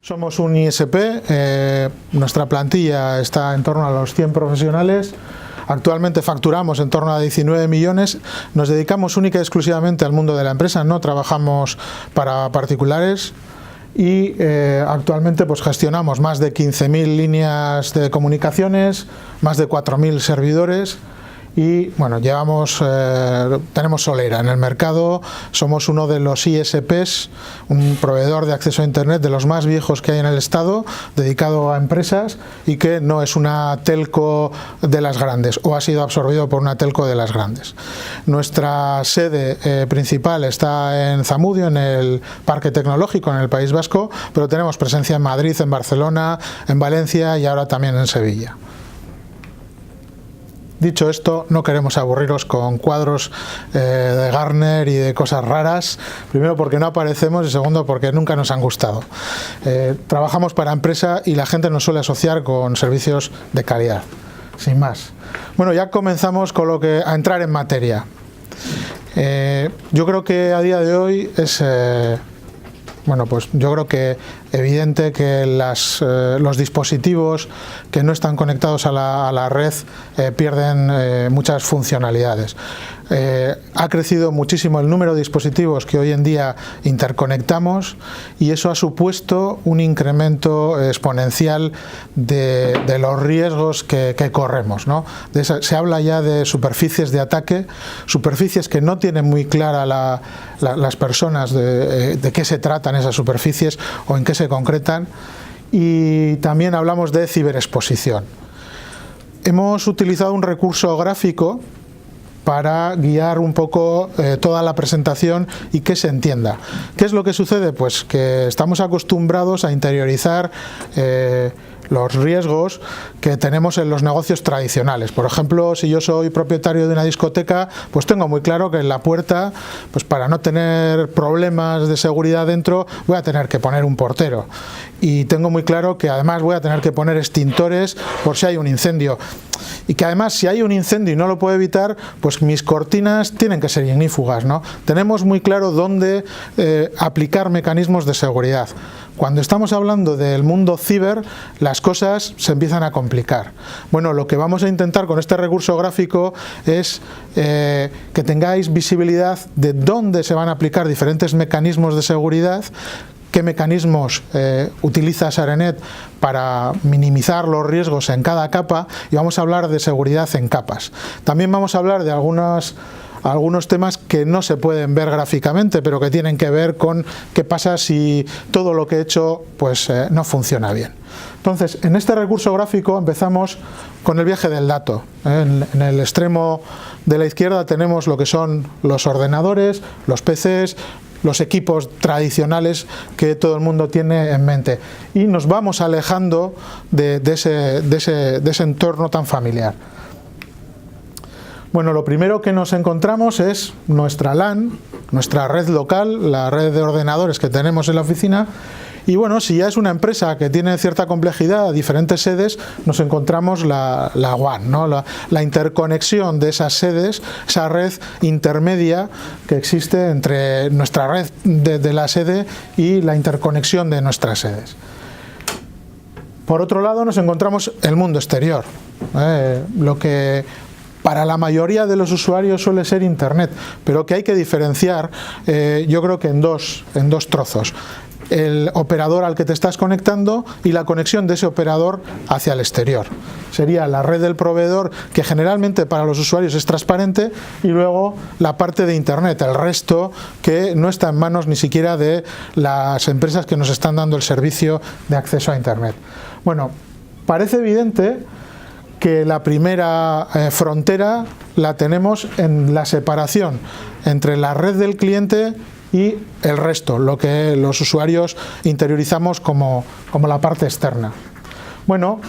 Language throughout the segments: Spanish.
Somos un ISP, nuestra plantilla está en torno a los 100 profesionales, actualmente facturamos en torno a 19 millones, nos dedicamos única y exclusivamente al mundo de la empresa, no trabajamos para particulares y actualmente pues gestionamos más de 15.000 líneas de comunicaciones, más de 4.000 servidores. Y bueno, tenemos solera en el mercado, somos uno de los ISPs, un proveedor de acceso a Internet de los más viejos que hay en el Estado, dedicado a empresas y que no es una telco de las grandes o ha sido absorbido por una telco de las grandes. Nuestra sede principal está en Zamudio, en el Parque Tecnológico, en el País Vasco, pero tenemos presencia en Madrid, en Barcelona, en Valencia y ahora también en Sevilla. Dicho esto, no queremos aburriros con cuadros de Gartner y de cosas raras, primero porque no aparecemos y segundo porque nunca nos han gustado. Trabajamos para empresa y la gente nos suele asociar con servicios de calidad, sin más. Bueno, ya comenzamos con a entrar en materia. Yo creo que a día de hoy es... yo creo que evidente que los dispositivos que no están conectados a la red pierden muchas funcionalidades. Ha crecido muchísimo el número de dispositivos que hoy en día interconectamos y eso ha supuesto un incremento exponencial de los riesgos que corremos, ¿no? Se habla ya de superficies de ataque, superficies que no tienen muy clara las personas de qué se tratan esas superficies o en qué se concretan, y también hablamos de ciberexposición. Hemos utilizado un recurso gráfico para guiar un poco toda la presentación y que se entienda. ¿Qué es lo que sucede? Pues que estamos acostumbrados a interiorizar los riesgos que tenemos en los negocios tradicionales. Por ejemplo, si yo soy propietario de una discoteca, pues tengo muy claro que en la puerta, pues para no tener problemas de seguridad dentro, voy a tener que poner un portero. Y tengo muy claro que además voy a tener que poner extintores por si hay un incendio. Y que además, si hay un incendio y no lo puedo evitar, pues mis cortinas tienen que ser ignífugas, ¿no? Tenemos muy claro dónde aplicar mecanismos de seguridad. Cuando estamos hablando del mundo ciber, las cosas se empiezan a complicar. Bueno, lo que vamos a intentar con este recurso gráfico es que tengáis visibilidad de dónde se van a aplicar diferentes mecanismos de seguridad, qué mecanismos utiliza SareNet para minimizar los riesgos en cada capa, y vamos a hablar de seguridad en capas. También vamos a hablar de algunos temas que no se pueden ver gráficamente, pero que tienen que ver con qué pasa si todo lo que he hecho pues, no funciona bien. Entonces, en este recurso gráfico empezamos con el viaje del dato. En el extremo de la izquierda tenemos lo que son los ordenadores, los PCs, los equipos tradicionales que todo el mundo tiene en mente, y nos vamos alejando de ese entorno tan familiar. Bueno, lo primero que nos encontramos es nuestra LAN, nuestra red local, la red de ordenadores que tenemos en la oficina. Y bueno, si ya es una empresa que tiene cierta complejidad, diferentes sedes, nos encontramos la WAN, ¿no? La interconexión de esas sedes, esa red intermedia que existe entre nuestra red de la sede y la interconexión de nuestras sedes. Por otro lado, nos encontramos el mundo exterior, lo que para la mayoría de los usuarios suele ser Internet, pero que hay que diferenciar, yo creo que en dos trozos. El operador al que te estás conectando y la conexión de ese operador hacia el exterior. Sería la red del proveedor, que generalmente para los usuarios es transparente, y luego la parte de Internet, el resto que no está en manos ni siquiera de las empresas que nos están dando el servicio de acceso a Internet. Bueno, parece evidente que la primera frontera la tenemos en la separación entre la red del cliente y el resto, lo que los usuarios interiorizamos como la parte externa. Bueno,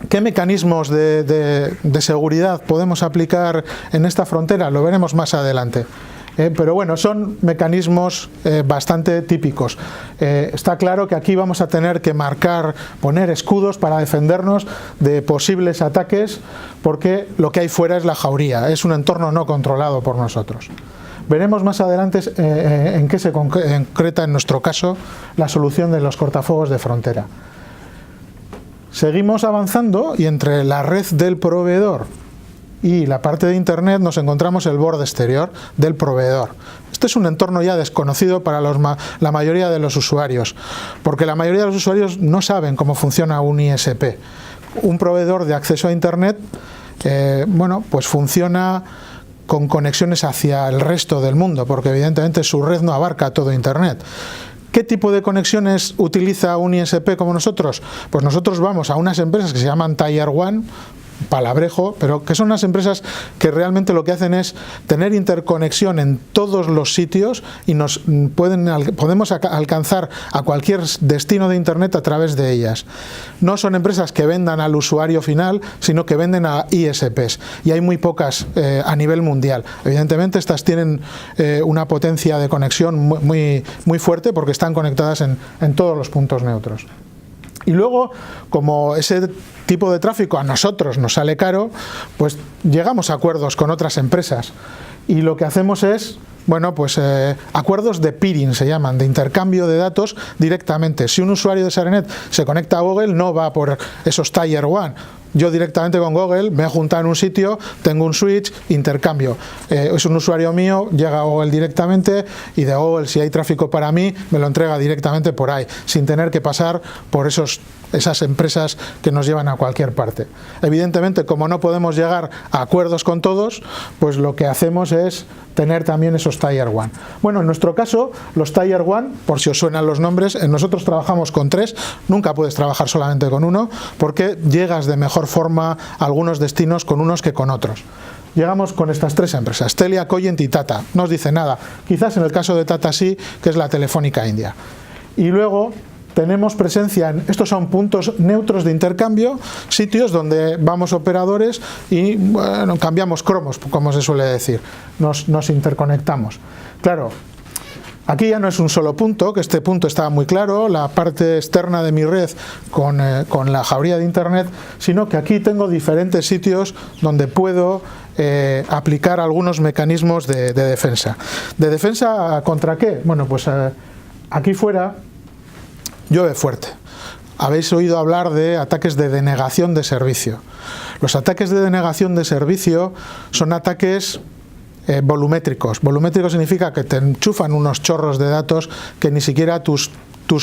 ¿qué mecanismos de seguridad podemos aplicar en esta frontera? Lo veremos más adelante. Pero bueno, son mecanismos bastante típicos. Está claro que aquí vamos a tener que poner escudos para defendernos de posibles ataques, porque lo que hay fuera es la jauría, es un entorno no controlado por nosotros. Veremos más adelante en qué se concreta en nuestro caso la solución de los cortafuegos de frontera. Seguimos avanzando y entre la red del proveedor y la parte de Internet nos encontramos el borde exterior del proveedor. Este es un entorno ya desconocido para la mayoría de los usuarios, porque la mayoría de los usuarios no saben cómo funciona un ISP. Un proveedor de acceso a Internet, bueno, pues funciona con conexiones hacia el resto del mundo, porque evidentemente su red no abarca todo Internet. ¿Qué tipo de conexiones utiliza un ISP como nosotros? Pues nosotros vamos a unas empresas que se llaman Tier 1, palabrejo, pero que son unas empresas que realmente lo que hacen es tener interconexión en todos los sitios y podemos alcanzar a cualquier destino de Internet a través de ellas. No son empresas que vendan al usuario final, sino que venden a ISPs, y hay muy pocas a nivel mundial. Evidentemente estas tienen una potencia de conexión muy fuerte porque están conectadas en todos los puntos neutros. Y luego, como ese tipo de tráfico a nosotros nos sale caro, pues llegamos a acuerdos con otras empresas. Y lo que hacemos es, bueno, pues acuerdos de peering se llaman, de intercambio de datos directamente. Si un usuario de SARENET se conecta a Google, no va por esos Tier 1. Yo directamente con Google me he juntado en un sitio, tengo un switch, intercambio. Es un usuario mío, llega a Google directamente y de Google, si hay tráfico para mí, me lo entrega directamente por ahí, sin tener que pasar por esas empresas que nos llevan a cualquier parte. Evidentemente, como no podemos llegar a acuerdos con todos, pues lo que hacemos es tener también esos Tier 1. Bueno, en nuestro caso, los Tier 1, por si os suenan los nombres, nosotros trabajamos con 3, nunca puedes trabajar solamente con uno, porque llegas de mejor forma a algunos destinos con unos que con otros. Llegamos con estas 3 empresas, Telia, Coyent y Tata. No os dice nada, quizás en el caso de Tata sí, que es la Telefónica India. Y luego tenemos presencia en, estos son puntos neutros de intercambio, sitios donde vamos operadores y bueno, cambiamos cromos, como se suele decir, nos interconectamos. Claro, aquí ya no es un solo punto, que este punto estaba muy claro, la parte externa de mi red con la jauría de Internet, sino que aquí tengo diferentes sitios donde puedo aplicar algunos mecanismos de defensa. ¿De defensa contra qué? Bueno, pues aquí fuera llueve fuerte. Habéis oído hablar de ataques de denegación de servicio. Los ataques de denegación de servicio son ataques volumétricos. Volumétrico significa que te enchufan unos chorros de datos que ni siquiera tus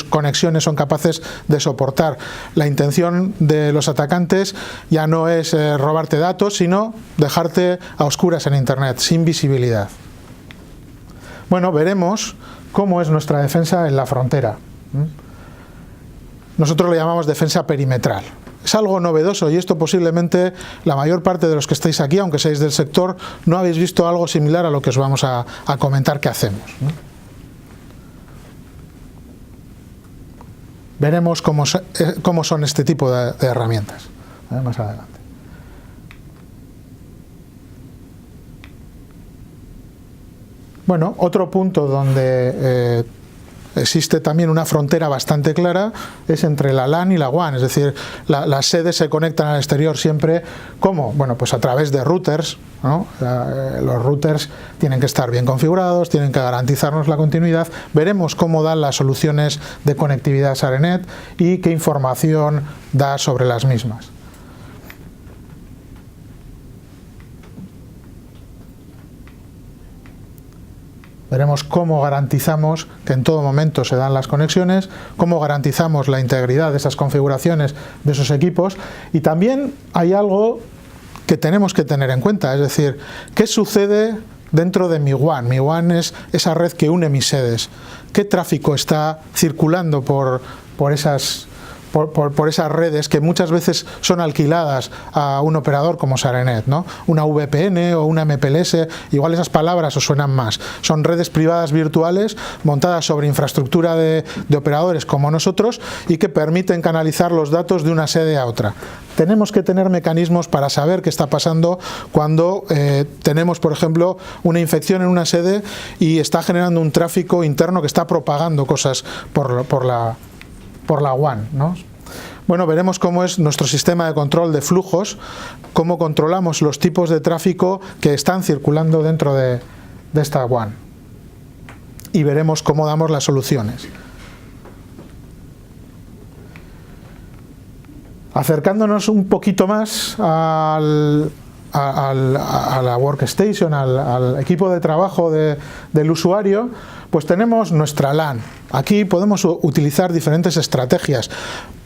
conexiones son capaces de soportar. La intención de los atacantes ya no es robarte datos, sino dejarte a oscuras en Internet, sin visibilidad. Bueno, veremos cómo es nuestra defensa en la frontera. Nosotros lo llamamos defensa perimetral. Es algo novedoso y esto posiblemente la mayor parte de los que estáis aquí, aunque seáis del sector, no habéis visto algo similar a lo que os vamos a comentar que hacemos. Veremos cómo son este tipo de herramientas más adelante. Bueno, otro punto donde existe también una frontera bastante clara es entre la LAN y la WAN, es decir, las sedes se conectan al exterior siempre, ¿cómo? Bueno, pues a través de routers, ¿no? Los routers tienen que estar bien configurados, tienen que garantizarnos la continuidad. Veremos cómo dan las soluciones de conectividad SARENET y qué información da sobre las mismas. Veremos cómo garantizamos que en todo momento se dan las conexiones, cómo garantizamos la integridad de esas configuraciones de esos equipos, y también hay algo que tenemos que tener en cuenta, es decir, ¿qué sucede dentro de mi WAN? Mi WAN es esa red que une mis sedes. ¿Qué tráfico está circulando por esas redes que muchas veces son alquiladas a un operador como SARENET, ¿no? Una VPN o una MPLS, igual esas palabras os suenan más. Son redes privadas virtuales montadas sobre infraestructura de operadores como nosotros y que permiten canalizar los datos de una sede a otra. Tenemos que tener mecanismos para saber qué está pasando cuando tenemos, por ejemplo, una infección en una sede y está generando un tráfico interno que está propagando cosas por la WAN, ¿no? Bueno, veremos cómo es nuestro sistema de control de flujos, cómo controlamos los tipos de tráfico que están circulando dentro de de esta WAN. Y veremos cómo damos las soluciones. Acercándonos un poquito más a la workstation, al equipo de trabajo del usuario, pues tenemos nuestra LAN. Aquí podemos utilizar diferentes estrategias.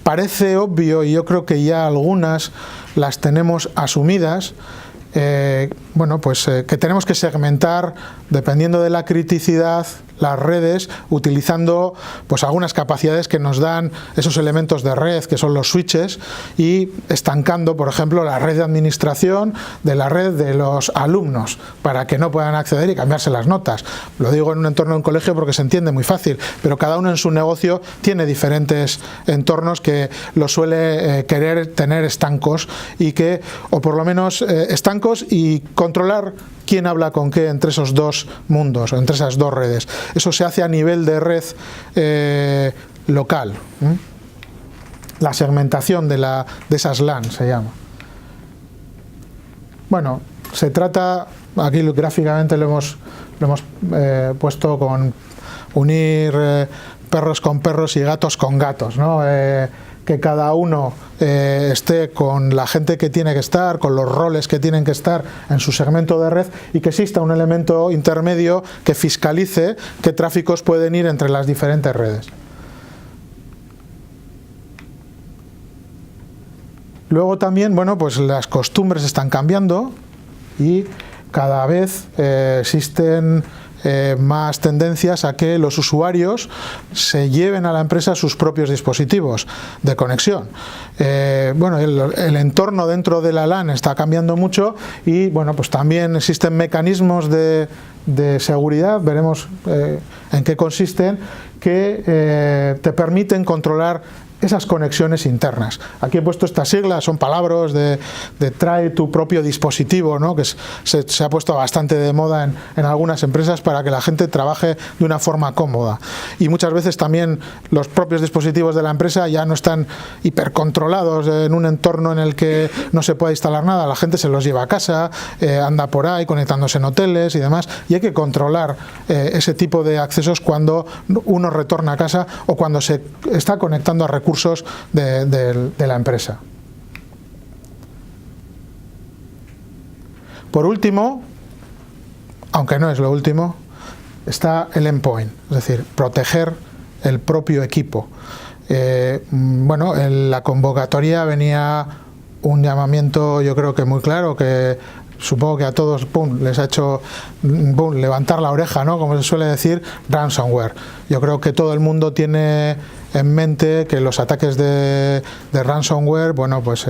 Parece obvio, y yo creo que ya algunas las tenemos asumidas, bueno, pues que tenemos que segmentar, dependiendo de la criticidad, las redes, utilizando pues algunas capacidades que nos dan esos elementos de red, que son los switches, y estancando, por ejemplo, la red de administración de la red de los alumnos, para que no puedan acceder y cambiarse las notas. Lo digo en un entorno de un colegio porque se entiende muy fácil, pero cada uno en su negocio tiene diferentes entornos que lo suele querer tener estancos, y que, o por lo menos estancos, y controlar quién habla con qué entre esos dos mundos, entre esas dos redes. Eso se hace a nivel de red local. La segmentación de esas LAN se llama. Bueno, se trata, aquí gráficamente lo hemos puesto con unir perros con perros y gatos con gatos, ¿no? Que cada uno esté con la gente que tiene que estar, con los roles que tienen que estar en su segmento de red, y que exista un elemento intermedio que fiscalice qué tráficos pueden ir entre las diferentes redes. Luego también, bueno, pues las costumbres están cambiando y cada vez existen más tendencias a que los usuarios se lleven a la empresa sus propios dispositivos de conexión. Bueno, el entorno dentro de la LAN está cambiando mucho, y bueno, pues también existen mecanismos de seguridad, veremos en qué consisten, que te permiten controlar esas conexiones internas. Aquí he puesto estas siglas, son palabras de trae tu propio dispositivo, ¿no? Que se ha puesto bastante de moda en algunas empresas para que la gente trabaje de una forma cómoda. Y muchas veces también los propios dispositivos de la empresa ya no están hipercontrolados en un entorno en el que no se puede instalar nada. La gente se los lleva a casa, anda por ahí conectándose en hoteles y demás, y hay que controlar ese tipo de accesos cuando uno retorna a casa o cuando se está conectando a recursos de la empresa. Por último, aunque no es lo último, está el endpoint, es decir, proteger el propio equipo. Bueno, en la convocatoria venía un llamamiento, yo creo que muy claro, que supongo que a todos les ha hecho levantar la oreja, ¿no? Como se suele decir, ransomware. Yo creo que todo el mundo tiene en mente que los ataques de ransomware, bueno, pues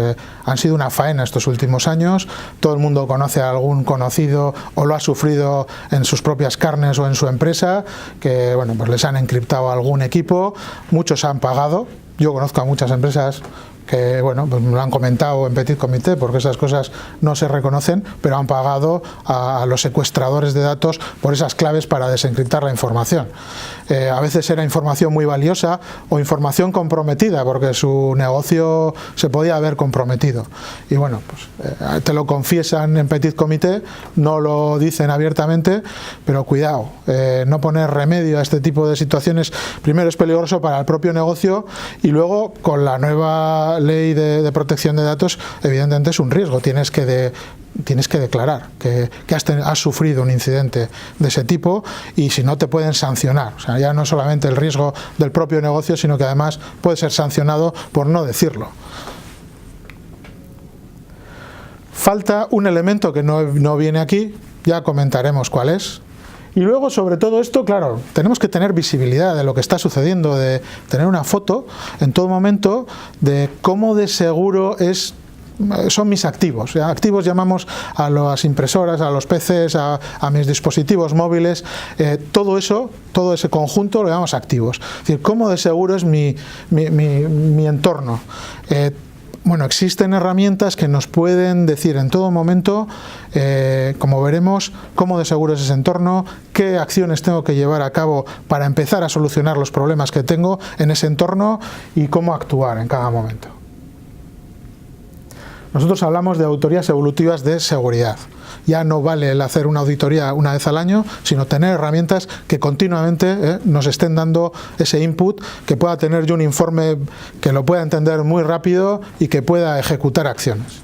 han sido una faena estos últimos años. Todo el mundo conoce a algún conocido o lo ha sufrido en sus propias carnes o en su empresa, que bueno, pues les han encriptado algún equipo. Muchos han pagado. Yo conozco a muchas empresas que bueno, pues me lo han comentado en Petit Comité, porque esas cosas no se reconocen, pero han pagado a los secuestradores de datos por esas claves para desencriptar la información. A veces era información muy valiosa o información comprometida, porque su negocio se podía haber comprometido. Y bueno, pues te lo confiesan en Petit Comité, no lo dicen abiertamente, pero cuidado, no poner remedio a este tipo de situaciones, primero es peligroso para el propio negocio, y luego con la nueva ley de protección de datos, evidentemente es un riesgo. Tienes que declarar que has sufrido un incidente de ese tipo, y si no te pueden sancionar. O sea, ya no solamente el riesgo del propio negocio, sino que además puede ser sancionado por no decirlo. Falta un elemento que no viene aquí, ya comentaremos cuál es. Y luego, sobre todo esto, claro, tenemos que tener visibilidad de lo que está sucediendo, de tener una foto en todo momento de cómo de seguro son mis activos. Activos llamamos a las impresoras, a los PCs, a mis dispositivos móviles, todo ese conjunto lo llamamos activos. Es decir, cómo de seguro es mi entorno. Bueno, existen herramientas que nos pueden decir en todo momento, como veremos, cómo de seguro es ese entorno, qué acciones tengo que llevar a cabo para empezar a solucionar los problemas que tengo en ese entorno y cómo actuar en cada momento. Nosotros hablamos de auditorías evolutivas de seguridad. Ya no vale el hacer una auditoría una vez al año, sino tener herramientas que continuamente nos estén dando ese input, que pueda tener yo un informe que lo pueda entender muy rápido y que pueda ejecutar acciones.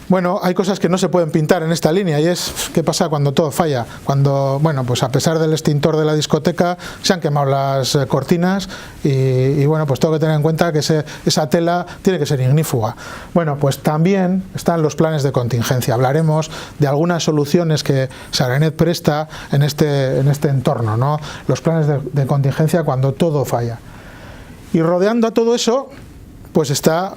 Bueno, hay cosas que no se pueden pintar en esta línea y es ¿qué pasa cuando todo falla? Cuando, bueno, pues a pesar del extintor de la discoteca se han quemado las cortinas y bueno, pues tengo que tener en cuenta que esa tela tiene que ser ignífuga. Bueno, pues también están los planes de contingencia. Hablaremos de algunas soluciones que Saranet presta en este entorno, ¿no? Los planes de contingencia cuando todo falla. Y rodeando a todo eso, pues está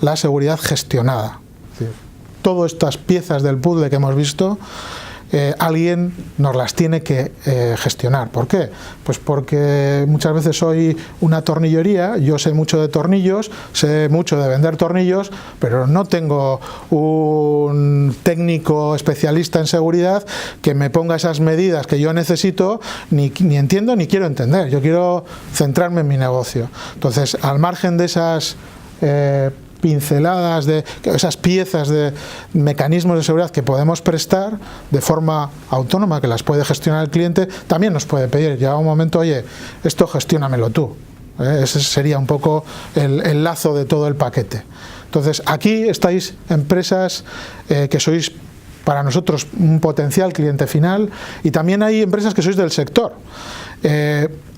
la seguridad gestionada. Es decir, todas estas piezas del puzzle que hemos visto, alguien nos las tiene que gestionar. ¿Por qué? Pues porque muchas veces soy una tornillería, yo sé mucho de tornillos, sé mucho de vender tornillos, pero no tengo un técnico especialista en seguridad que me ponga esas medidas que yo necesito, ni entiendo ni quiero entender. Yo quiero centrarme en mi negocio. Entonces, al margen de esas pinceladas, de esas piezas de mecanismos de seguridad que podemos prestar de forma autónoma, que las puede gestionar el cliente, también nos puede pedir, llega un momento, oye, esto gestiónamelo tú. Ese sería un poco el lazo de todo el paquete. Entonces, aquí estáis empresas que sois para nosotros un potencial cliente final, y también hay empresas que sois del sector.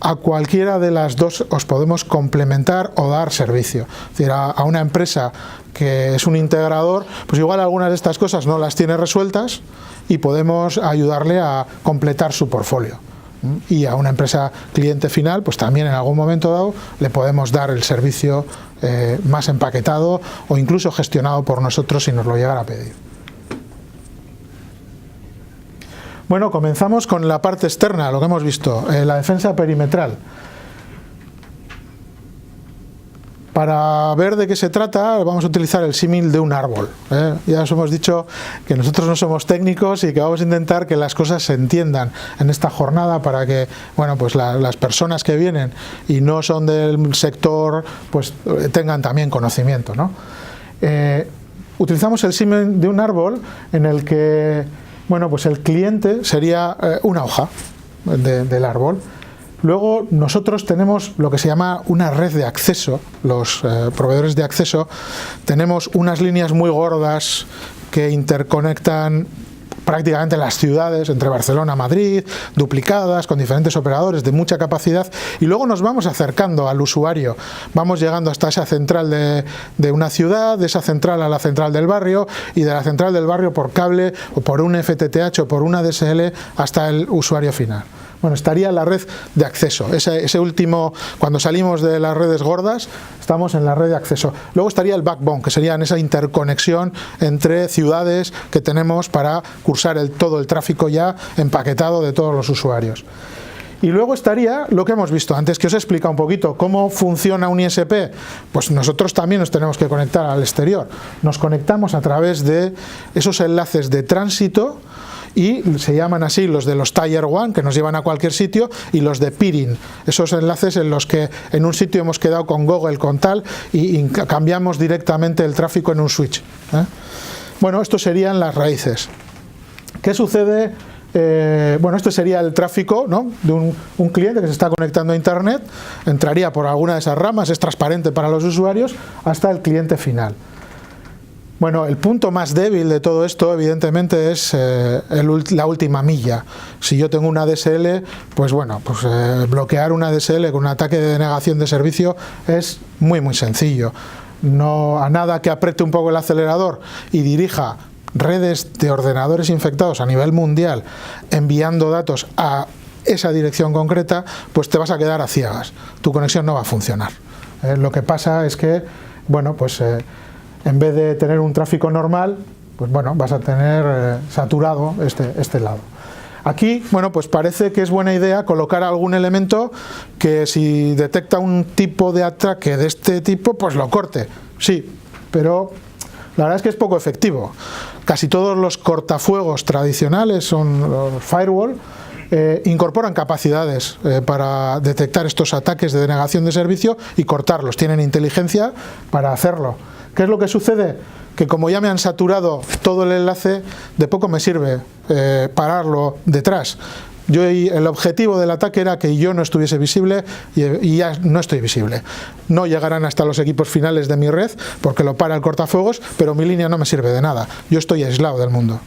A cualquiera de las dos os podemos complementar o dar servicio. Es decir, a una empresa que es un integrador, pues igual algunas de estas cosas no las tiene resueltas y podemos ayudarle a completar su portfolio. Y a una empresa cliente final, pues también en algún momento dado le podemos dar el servicio más empaquetado o incluso gestionado por nosotros si nos lo llegara a pedir. Bueno, comenzamos con la parte externa, lo que hemos visto, la defensa perimetral. Para ver de qué se trata, vamos a utilizar el símil de un árbol. Ya os hemos dicho que nosotros no somos técnicos y que vamos a intentar que las cosas se entiendan en esta jornada para que, bueno, pues las personas que vienen y no son del sector, pues tengan también conocimiento, ¿no? Utilizamos el símil de un árbol en el que, bueno, pues el cliente sería una hoja del árbol. Luego nosotros tenemos lo que se llama una red de acceso, los proveedores de acceso. Tenemos unas líneas muy gordas que interconectan prácticamente las ciudades, entre Barcelona, Madrid, duplicadas, con diferentes operadores de mucha capacidad, y luego nos vamos acercando al usuario, vamos llegando hasta esa central de una ciudad, de esa central a la central del barrio, y de la central del barrio por cable o por un FTTH o por una DSL hasta el usuario final. Bueno, estaría la red de acceso, ese último, cuando salimos de las redes gordas, estamos en la red de acceso. Luego estaría el backbone, que sería esa interconexión entre ciudades que tenemos para cursar todo el tráfico ya empaquetado de todos los usuarios. Y luego estaría lo que hemos visto antes, que os he explicado un poquito cómo funciona un ISP. Pues nosotros también nos tenemos que conectar al exterior. Nos conectamos a través de esos enlaces de tránsito, y se llaman así los de los Tier 1, que nos llevan a cualquier sitio, y los de peering, esos enlaces en los que en un sitio hemos quedado con Google, con tal, y cambiamos directamente el tráfico en un switch. Bueno, estos serían las raíces. ¿Qué sucede? Bueno, este sería el tráfico, ¿no?, de un cliente que se está conectando a Internet, entraría por alguna de esas ramas, es transparente para los usuarios, hasta el cliente final. Bueno, el punto más débil de todo esto, evidentemente, es la última milla. Si yo tengo una DSL, pues bueno, pues bloquear una DSL con un ataque de denegación de servicio es muy sencillo. No, a nada que apriete un poco el acelerador y dirija redes de ordenadores infectados a nivel mundial enviando datos a esa dirección concreta, pues te vas a quedar a ciegas. Tu conexión no va a funcionar. Lo que pasa es que, bueno, pues en vez de tener un tráfico normal, pues bueno, vas a tener saturado este lado. Aquí, bueno, pues parece que es buena idea colocar algún elemento que si detecta un tipo de ataque de este tipo, pues lo corte. Sí, pero la verdad es que es poco efectivo. Casi todos los cortafuegos tradicionales son los firewall, incorporan capacidades para detectar estos ataques de denegación de servicio y cortarlos. Tienen inteligencia para hacerlo. ¿Qué es lo que sucede? Que como ya me han saturado todo el enlace, de poco me sirve pararlo detrás. El objetivo del ataque era que yo no estuviese visible y ya no estoy visible. No llegarán hasta los equipos finales de mi red porque lo para el cortafuegos, pero mi línea no me sirve de nada. Yo estoy aislado del mundo.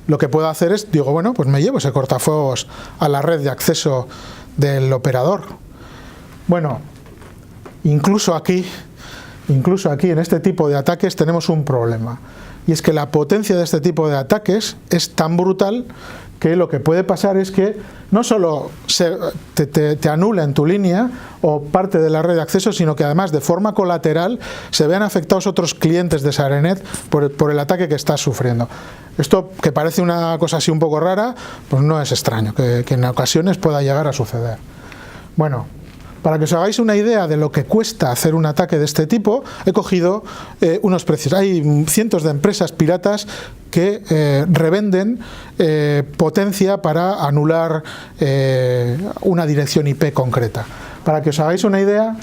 Lo que puedo hacer es, digo, bueno, pues me llevo ese cortafuegos a la red de acceso del operador. Bueno, incluso aquí en este tipo de ataques tenemos un problema. Y es que la potencia de este tipo de ataques es tan brutal que lo que puede pasar es que no solo te anulen tu línea o parte de la red de acceso, sino que además de forma colateral se vean afectados otros clientes de SareNet por el ataque que estás sufriendo. Esto, que parece una cosa así un poco rara, pues no es extraño, que en ocasiones pueda llegar a suceder. Bueno, para que os hagáis una idea de lo que cuesta hacer un ataque de este tipo, he cogido unos precios. Hay cientos de empresas piratas que revenden potencia para anular una dirección IP concreta. Para que os hagáis una idea,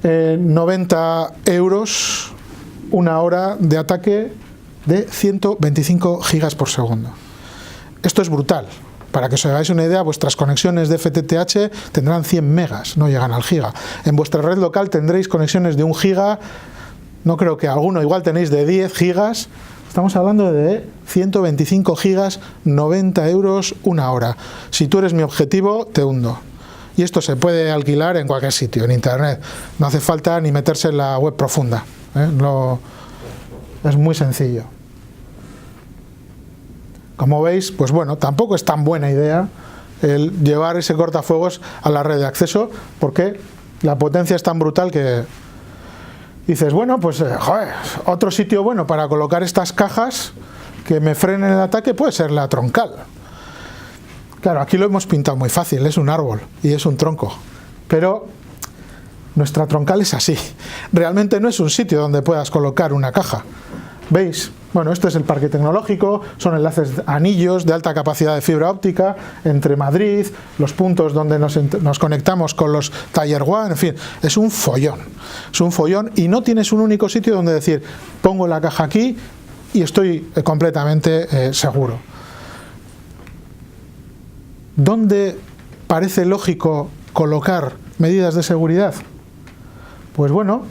90 euros una hora de ataque de 125 gigas por segundo. Esto es brutal. Para que os hagáis una idea, vuestras conexiones de FTTH tendrán 100 megas, no llegan al giga. En vuestra red local tendréis conexiones de 1 giga, no creo que alguno, igual tenéis de 10 gigas. Estamos hablando de 125 gigas, 90 euros una hora. Si tú eres mi objetivo, te hundo. Y esto se puede alquilar en cualquier sitio, en internet. No hace falta ni meterse en la web profunda. Es muy sencillo. Como veis, pues bueno, tampoco es tan buena idea el llevar ese cortafuegos a la red de acceso, porque la potencia es tan brutal que dices, bueno, pues joder, otro sitio bueno para colocar estas cajas que me frenen el ataque puede ser la troncal. Claro, aquí lo hemos pintado muy fácil, es un árbol y es un tronco, pero nuestra troncal es así. Realmente no es un sitio donde puedas colocar una caja. ¿Veis? Bueno, este es el parque tecnológico, son enlaces anillos de alta capacidad de fibra óptica entre Madrid, los puntos donde nos conectamos con los Tier 1, en fin, es un follón y no tienes un único sitio donde decir, pongo la caja aquí y estoy completamente seguro. ¿Dónde parece lógico colocar medidas de seguridad? Pues bueno,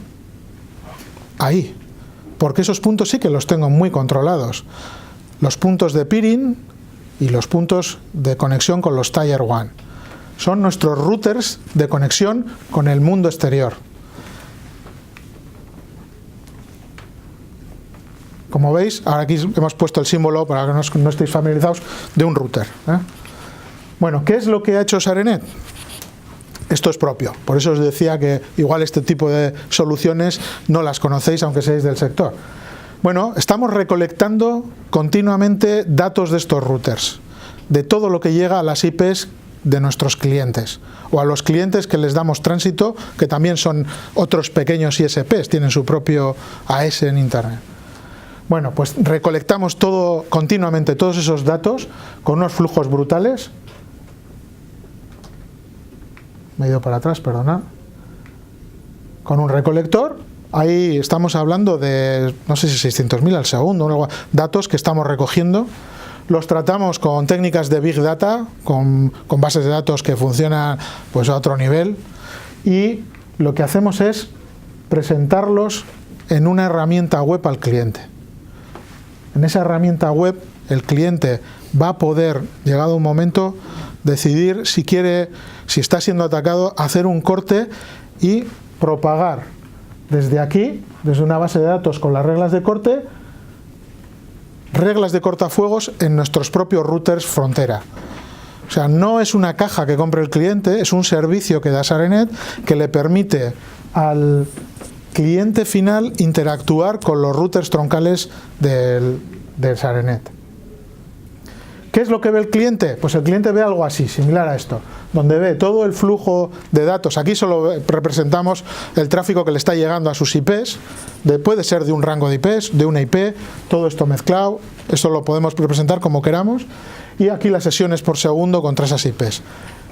ahí. Porque esos puntos sí que los tengo muy controlados. Los puntos de peering y los puntos de conexión con los Tier 1. Son nuestros routers de conexión con el mundo exterior. Como veis, ahora aquí hemos puesto el símbolo, para que no estéis familiarizados, de un router. Bueno, ¿qué es lo que ha hecho SareNet? Esto es propio, por eso os decía que igual este tipo de soluciones no las conocéis aunque seáis del sector. Bueno, estamos recolectando continuamente datos de estos routers, de todo lo que llega a las IPs de nuestros clientes o a los clientes que les damos tránsito, que también son otros pequeños ISPs, tienen su propio AS en internet. Bueno, pues recolectamos continuamente todos esos datos con unos flujos brutales. Me he ido para atrás, perdonad. Con un recolector, ahí estamos hablando de, no sé si 600.000 al segundo, datos que estamos recogiendo. Los tratamos con técnicas de Big Data, con bases de datos que funcionan pues a otro nivel, y lo que hacemos es presentarlos en una herramienta web al cliente. En esa herramienta web el cliente va a poder, llegado un momento, decidir si quiere, si está siendo atacado, hacer un corte y propagar desde aquí, desde una base de datos con las reglas de corte, reglas de cortafuegos en nuestros propios routers frontera. O sea, no es una caja que compre el cliente, es un servicio que da SareNet que le permite al cliente final interactuar con los routers troncales del SareNet. ¿Qué es lo que ve el cliente? Pues el cliente ve algo así, similar a esto, donde ve todo el flujo de datos. Aquí solo representamos el tráfico que le está llegando a sus IPs, puede ser de un rango de IPs, de una IP, todo esto mezclado, esto lo podemos representar como queramos, y aquí las sesiones por segundo contra esas IPs.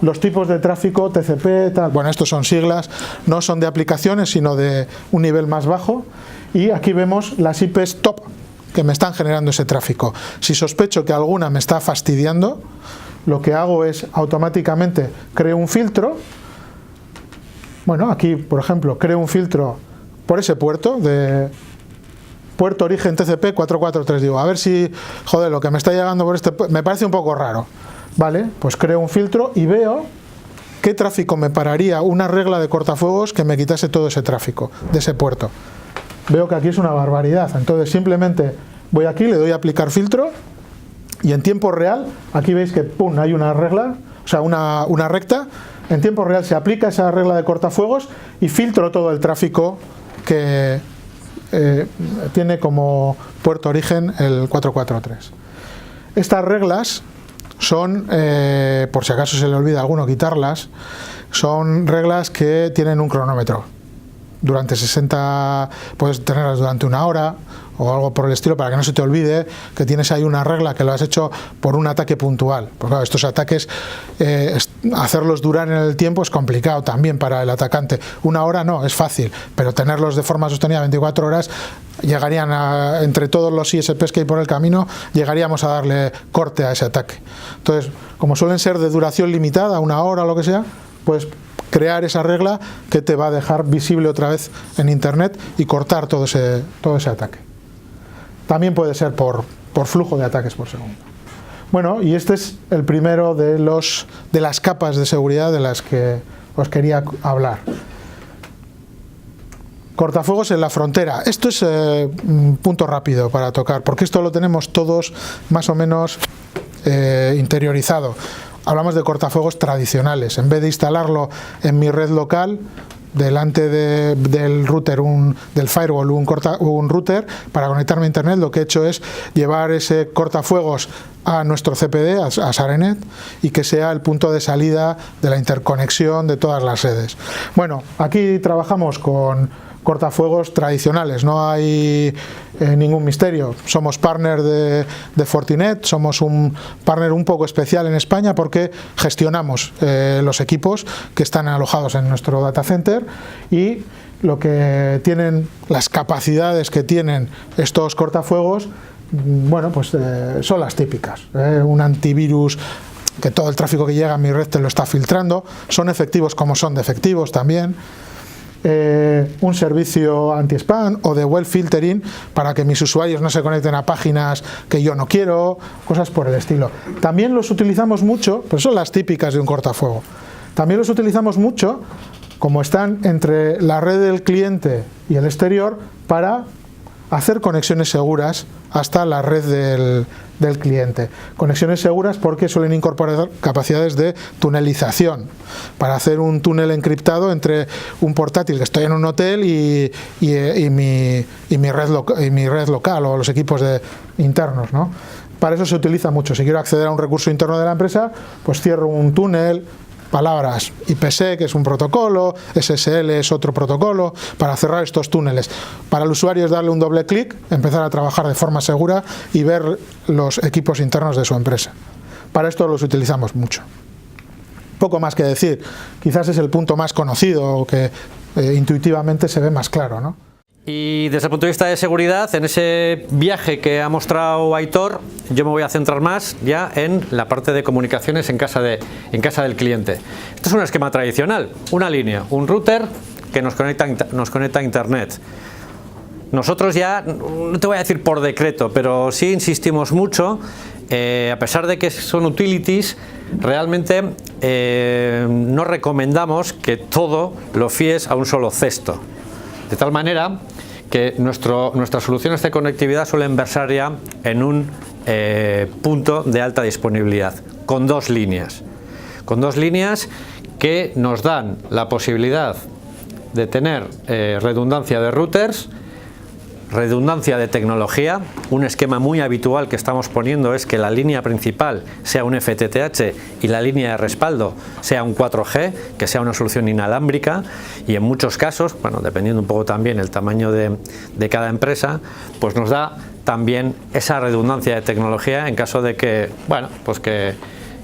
los tipos de tráfico, TCP, tal. Bueno, estos son siglas, no son de aplicaciones, sino de un nivel más bajo. Y aquí vemos las IPs top que me están generando ese tráfico. Si sospecho que alguna me está fastidiando, lo que hago es automáticamente creo un filtro. Bueno, aquí, por ejemplo, creo un filtro por ese puerto, de puerto origen TCP 443. Digo, a ver si, joder, lo que me está llegando por este me parece un poco raro. Vale, pues creo un filtro y veo qué tráfico me pararía una regla de cortafuegos que me quitase todo ese tráfico de ese puerto. Veo que aquí es una barbaridad, entonces simplemente voy aquí, le doy a aplicar filtro y en tiempo real, aquí veis que pum, hay una regla, o sea, una recta, en tiempo real se aplica esa regla de cortafuegos y filtro todo el tráfico que tiene como puerto origen el 443. Estas reglas son, por si acaso se le olvida a alguno quitarlas, son reglas que tienen un cronómetro. Durante 60, puedes tenerlas durante una hora o algo por el estilo, para que no se te olvide que tienes ahí una regla que lo has hecho por un ataque puntual. Porque claro, estos ataques, hacerlos durar en el tiempo es complicado también para el atacante. Una hora no, es fácil, pero tenerlos de forma sostenida 24 horas, llegarían a, entre todos los ISPs que hay por el camino, llegaríamos a darle corte a ese ataque. Entonces, como suelen ser de duración limitada, una hora o lo que sea, pues crear esa regla que te va a dejar visible otra vez en internet y cortar todo ese ataque. También puede ser por flujo de ataques por segundo. Bueno, y este es el primero de las capas de seguridad de las que os quería hablar. Cortafuegos en la frontera. Esto es un punto rápido para tocar, porque esto lo tenemos todos más o menos interiorizado. Hablamos de cortafuegos tradicionales. En vez de instalarlo en mi red local, delante del router, del firewall, un router, para conectarme a internet, lo que he hecho es llevar ese cortafuegos a nuestro CPD, a SARENET, y que sea el punto de salida de la interconexión de todas las redes. Bueno, aquí trabajamos con cortafuegos tradicionales, no hay ningún misterio. Somos partner de Fortinet, somos un partner un poco especial en España porque gestionamos los equipos que están alojados en nuestro data center, y lo que tienen, las capacidades que tienen estos cortafuegos, bueno, pues son las típicas. Un antivirus que todo el tráfico que llega a mi red te lo está filtrando, son efectivos como son de efectivos también. Un servicio anti-spam o de web filtering para que mis usuarios no se conecten a páginas que yo no quiero, cosas por el estilo. También los utilizamos mucho, pero son las típicas de un cortafuego. También los utilizamos mucho, como están entre la red del cliente y el exterior, para hacer conexiones seguras hasta la red del cliente. Conexiones seguras porque suelen incorporar capacidades de tunelización, para hacer un túnel encriptado entre un portátil que estoy en un hotel y mi red local o los equipos internos, ¿no? Para eso se utiliza mucho. Si quiero acceder a un recurso interno de la empresa, pues cierro un túnel, palabras IPsec, que es un protocolo, SSL es otro protocolo, para cerrar estos túneles. Para el usuario es darle un doble clic, empezar a trabajar de forma segura y ver los equipos internos de su empresa. Para esto los utilizamos mucho. Poco más que decir, quizás es el punto más conocido o que intuitivamente se ve más claro, ¿no? Y desde el punto de vista de seguridad, en ese viaje que ha mostrado Aitor, yo me voy a centrar más ya en la parte de comunicaciones en casa del cliente. Esto es un esquema tradicional, una línea, un router que nos conecta a internet. Nosotros ya, no te voy a decir por decreto, pero sí insistimos mucho, a pesar de que son utilities, realmente no recomendamos que todo lo fíes a un solo cesto. De tal manera que nuestras soluciones de conectividad suelen versar ya en un punto de alta disponibilidad, con dos líneas que nos dan la posibilidad de tener redundancia de routers, redundancia de tecnología. Un esquema muy habitual que estamos poniendo es que la línea principal sea un FTTH y la línea de respaldo sea un 4G, que sea una solución inalámbrica, y en muchos casos, bueno, dependiendo un poco también el tamaño de cada empresa, pues nos da también esa redundancia de tecnología en caso de que, bueno, pues que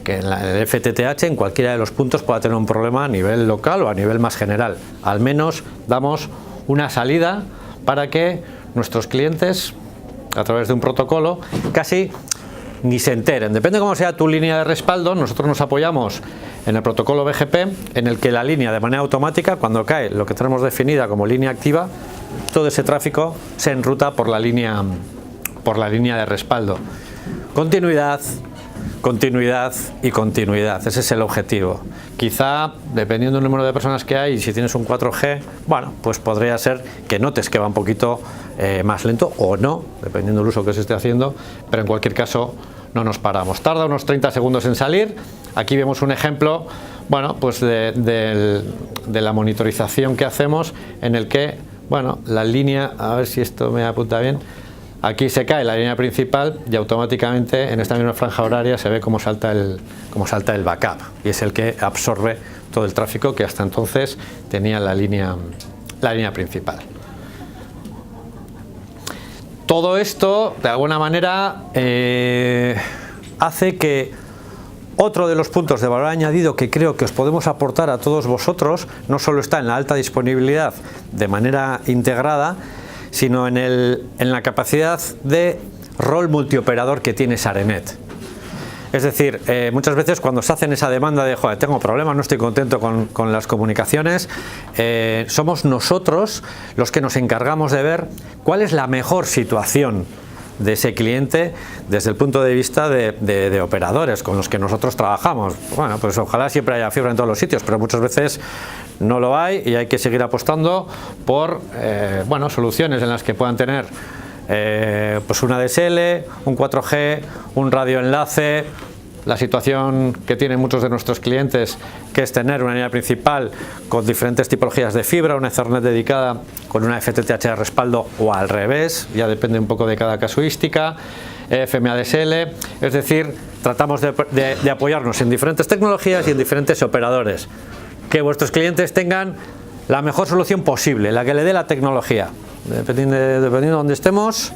que el FTTH en cualquiera de los puntos pueda tener un problema a nivel local o a nivel más general. Al menos damos una salida para que nuestros clientes, a través de un protocolo, casi ni se enteren. Depende de cómo sea tu línea de respaldo, nosotros nos apoyamos en el protocolo BGP, en el que la línea, de manera automática, cuando cae lo que tenemos definida como línea activa, todo ese tráfico se enruta por la línea de respaldo. Continuidad, continuidad y continuidad, ese es el objetivo. Quizá, dependiendo del número de personas que hay, si tienes un 4G, bueno, pues podría ser que notes que va un poquito más lento o no, dependiendo del uso que se esté haciendo, pero en cualquier caso no nos paramos. Tarda unos 30 segundos en salir. Aquí vemos un ejemplo, bueno, pues de la monitorización que hacemos, en el que, bueno, la línea, a ver si esto me apunta bien, aquí se cae la línea principal y automáticamente en esta misma franja horaria se ve cómo salta el backup, y es el que absorbe todo el tráfico que hasta entonces tenía la línea principal. Todo esto, de alguna manera, hace que otro de los puntos de valor añadido que creo que os podemos aportar a todos vosotros no solo está en la alta disponibilidad de manera integrada, sino en la capacidad de rol multioperador que tiene SARENET. Es decir, muchas veces cuando se hacen esa demanda de joder, tengo problemas, no estoy contento con las comunicaciones, somos nosotros los que nos encargamos de ver cuál es la mejor situación de ese cliente desde el punto de vista de operadores con los que nosotros trabajamos. Bueno, pues ojalá siempre haya fibra en todos los sitios, pero muchas veces no lo hay y hay que seguir apostando por bueno, soluciones en las que puedan tener pues una DSL, un 4G, un radioenlace. La situación que tienen muchos de nuestros clientes, que es tener una línea principal con diferentes tipologías de fibra, una Ethernet dedicada con una FTTH de respaldo o al revés, ya depende un poco de cada casuística, FMADSL, es decir, tratamos de apoyarnos en diferentes tecnologías y en diferentes operadores, que vuestros clientes tengan la mejor solución posible, la que le dé la tecnología, dependiendo de dónde estemos,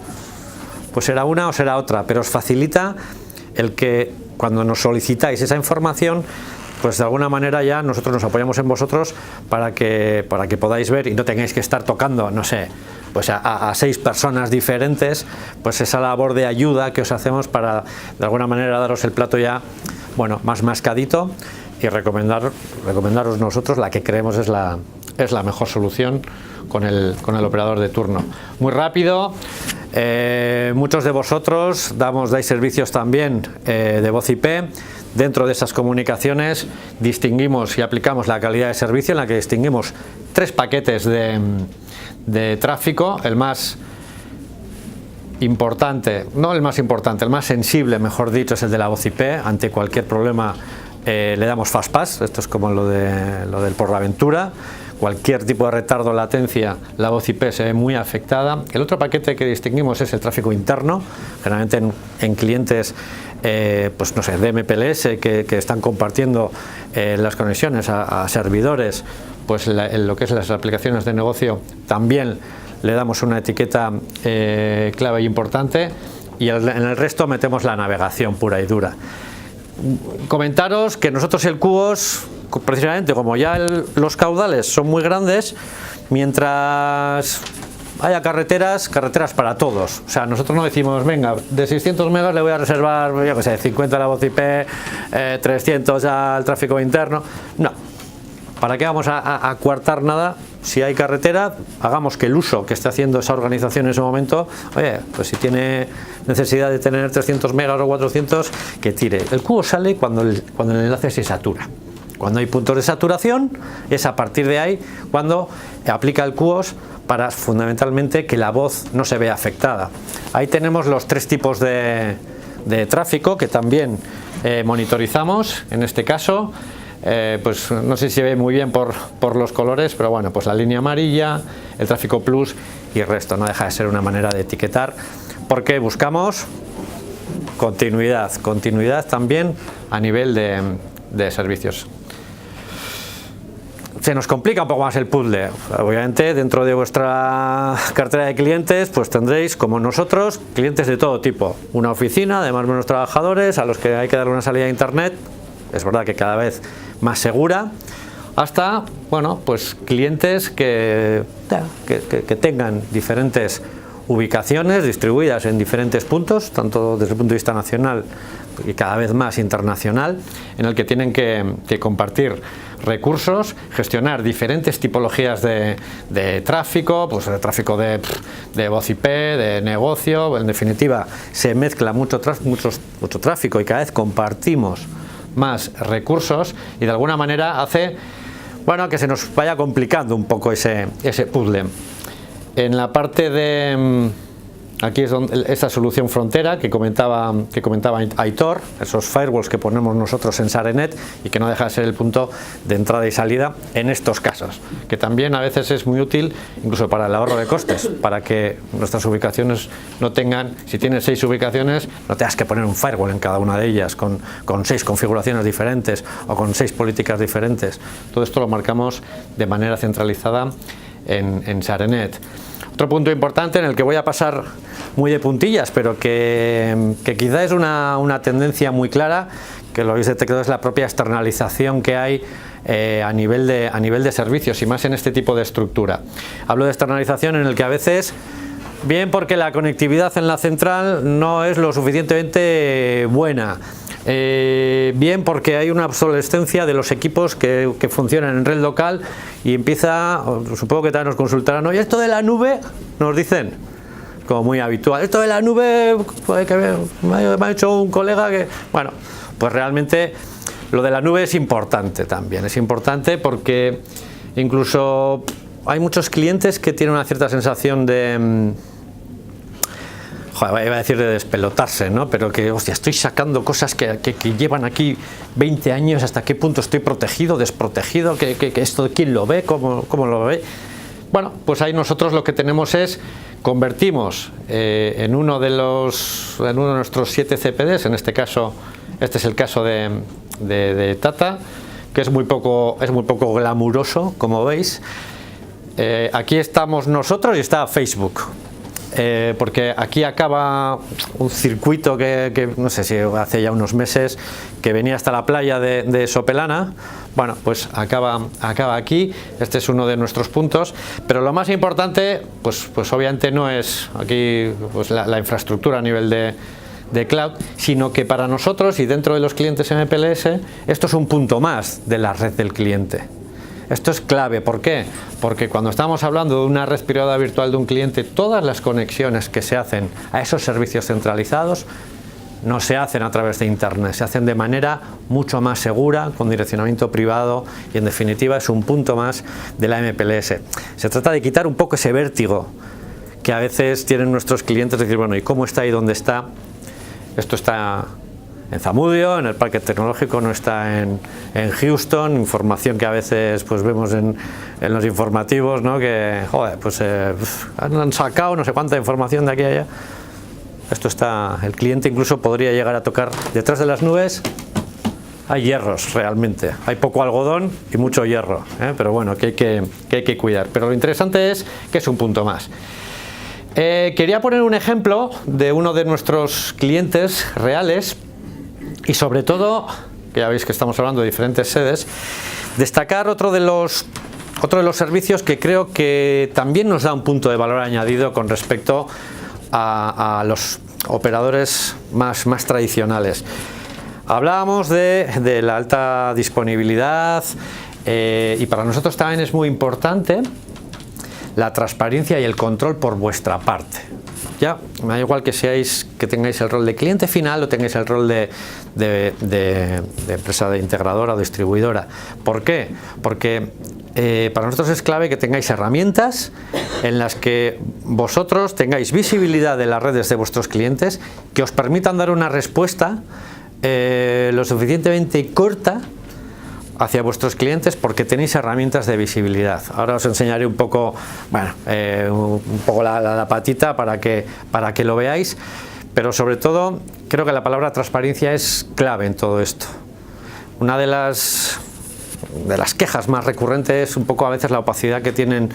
pues será una o será otra, pero os facilita el que cuando nos solicitáis esa información, pues de alguna manera ya nosotros nos apoyamos en vosotros para que podáis ver y no tengáis que estar tocando, no sé, pues a 6 personas diferentes, pues esa labor de ayuda que os hacemos para de alguna manera daros el plato ya, bueno, más mascadito y recomendaros nosotros la que creemos es la mejor solución con el operador de turno. Muy rápido. Muchos de vosotros dais servicios también de voz IP. Dentro de esas comunicaciones distinguimos y aplicamos la calidad de servicio, en la que distinguimos 3 paquetes de tráfico. El más importante, no el más importante, el más sensible, mejor dicho, es el de la voz IP. Ante cualquier problema le damos fast pass. Esto es como lo del PortAventura. Cualquier tipo de retardo o latencia, la voz IP se ve muy afectada. El otro paquete que distinguimos es el tráfico interno, generalmente en clientes pues no sé, de MPLS que están compartiendo las conexiones a servidores, pues lo que es las aplicaciones de negocio también le damos una etiqueta clave y importante, y en el resto metemos la navegación pura y dura. Comentaros que nosotros el QoS, precisamente como ya los caudales son muy grandes, mientras haya carreteras para todos. O sea, nosotros no decimos, venga, de 600 megas le voy a reservar, yo qué sé, 50 a la voz IP, 300 al tráfico interno. No. ¿Para qué vamos a coartar nada? Si hay carretera, hagamos que el uso que esté haciendo esa organización en ese momento, oye, pues si tiene necesidad de tener 300 megas o 400, que tire. El QoS sale cuando el enlace se satura. Cuando hay puntos de saturación, es a partir de ahí cuando aplica el QoS para fundamentalmente que la voz no se vea afectada. Ahí tenemos los 3 tipos de tráfico que también monitorizamos en este caso. Pues no sé si se ve muy bien por los colores, pero bueno, pues la línea amarilla, el tráfico plus y el resto. No deja de ser una manera de etiquetar, porque buscamos continuidad también a nivel de servicios. Se nos complica un poco más el puzzle. Obviamente, dentro de vuestra cartera de clientes, pues tendréis, como nosotros, clientes de todo tipo. Una oficina de más o menos trabajadores a los que hay que darle una salida a internet es verdad que cada vez más segura, hasta, bueno, pues clientes que tengan diferentes ubicaciones distribuidas en diferentes puntos, tanto desde el punto de vista nacional y cada vez más internacional, en el que tienen que compartir recursos, gestionar diferentes tipologías de tráfico, pues el tráfico de voz IP, de negocio, en definitiva se mezcla mucho tráfico y cada vez compartimos más recursos y de alguna manera hace, bueno, que se nos vaya complicando un poco ese puzzle. En la parte de, aquí es donde esta solución frontera que comentaba Aitor, esos firewalls que ponemos nosotros en SARENET y que no deja de ser el punto de entrada y salida en estos casos, que también a veces es muy útil incluso para el ahorro de costes, para que nuestras ubicaciones no tengan, si tienes 6 ubicaciones, no tengas que poner un firewall en cada una de ellas con 6 configuraciones diferentes o con 6 políticas diferentes. Todo esto lo marcamos de manera centralizada en SARENET. Otro punto importante en el que voy a pasar muy de puntillas, pero que quizá es una tendencia muy clara, que lo habéis detectado, es la propia externalización que hay a nivel de servicios y más en este tipo de estructura. Hablo de externalización en el que a veces, bien porque la conectividad en la central no es lo suficientemente buena, bien porque hay una obsolescencia de los equipos que funcionan en red local y empieza, supongo que también nos consultarán, oye, esto de la nube, nos dicen, como muy habitual, esto de la nube, que me ha hecho un colega que, bueno, pues realmente lo de la nube es importante también, es importante porque incluso hay muchos clientes que tienen una cierta sensación de, joder, iba a decir de despelotarse, ¿no? Pero que, hostia, estoy sacando cosas que llevan aquí 20 años, ¿hasta qué punto estoy protegido, desprotegido? Que esto, ¿quién lo ve? ¿Cómo lo ve? Bueno, pues ahí nosotros lo que tenemos es, convertimos en uno de nuestros 7 CPDs, en este caso, este es el caso de Tata, que es muy poco glamuroso, como veis. Aquí estamos nosotros y está Facebook. Porque aquí acaba un circuito que no sé si hace ya unos meses que venía hasta la playa de Sopelana. Bueno, pues acaba aquí. Este es uno de nuestros puntos, pero lo más importante pues obviamente no es aquí pues la infraestructura a nivel de cloud, sino que para nosotros y dentro de los clientes MPLS esto es un punto más de la red del cliente. Esto es clave. ¿Por qué? Porque cuando estamos hablando de una red privada virtual de un cliente, todas las conexiones que se hacen a esos servicios centralizados no se hacen a través de Internet, se hacen de manera mucho más segura, con direccionamiento privado y en definitiva es un punto más de la MPLS. Se trata de quitar un poco ese vértigo que a veces tienen nuestros clientes, de decir, bueno, ¿y cómo está y dónde está? Esto está en Zamudio, en el parque tecnológico, no está en Houston, información que a veces pues vemos en los informativos, ¿no? Que, joder, pues han sacado no sé cuánta información de aquí a allá. Esto está, el cliente incluso podría llegar a tocar detrás de las nubes. Hay hierros realmente, hay poco algodón y mucho hierro, pero bueno, que hay que cuidar. Pero lo interesante es que es un punto más. Quería poner un ejemplo de uno de nuestros clientes reales y sobre todo, que ya veis que estamos hablando de diferentes sedes, destacar otro de los servicios que creo que también nos da un punto de valor añadido con respecto a los operadores más tradicionales. Hablábamos de la alta disponibilidad y para nosotros también es muy importante la transparencia y el control por vuestra parte. Ya, me da igual que tengáis el rol de cliente final o tengáis el rol de empresa de integradora o distribuidora. ¿Por qué? Porque para nosotros es clave que tengáis herramientas en las que vosotros tengáis visibilidad de las redes de vuestros clientes que os permitan dar una respuesta lo suficientemente corta hacia vuestros clientes porque tenéis herramientas de visibilidad. Ahora os enseñaré un poco, bueno, un poco la patita para que lo veáis, pero sobre todo creo que la palabra transparencia es clave en todo esto. Una de las quejas más recurrentes es un poco a veces la opacidad que tienen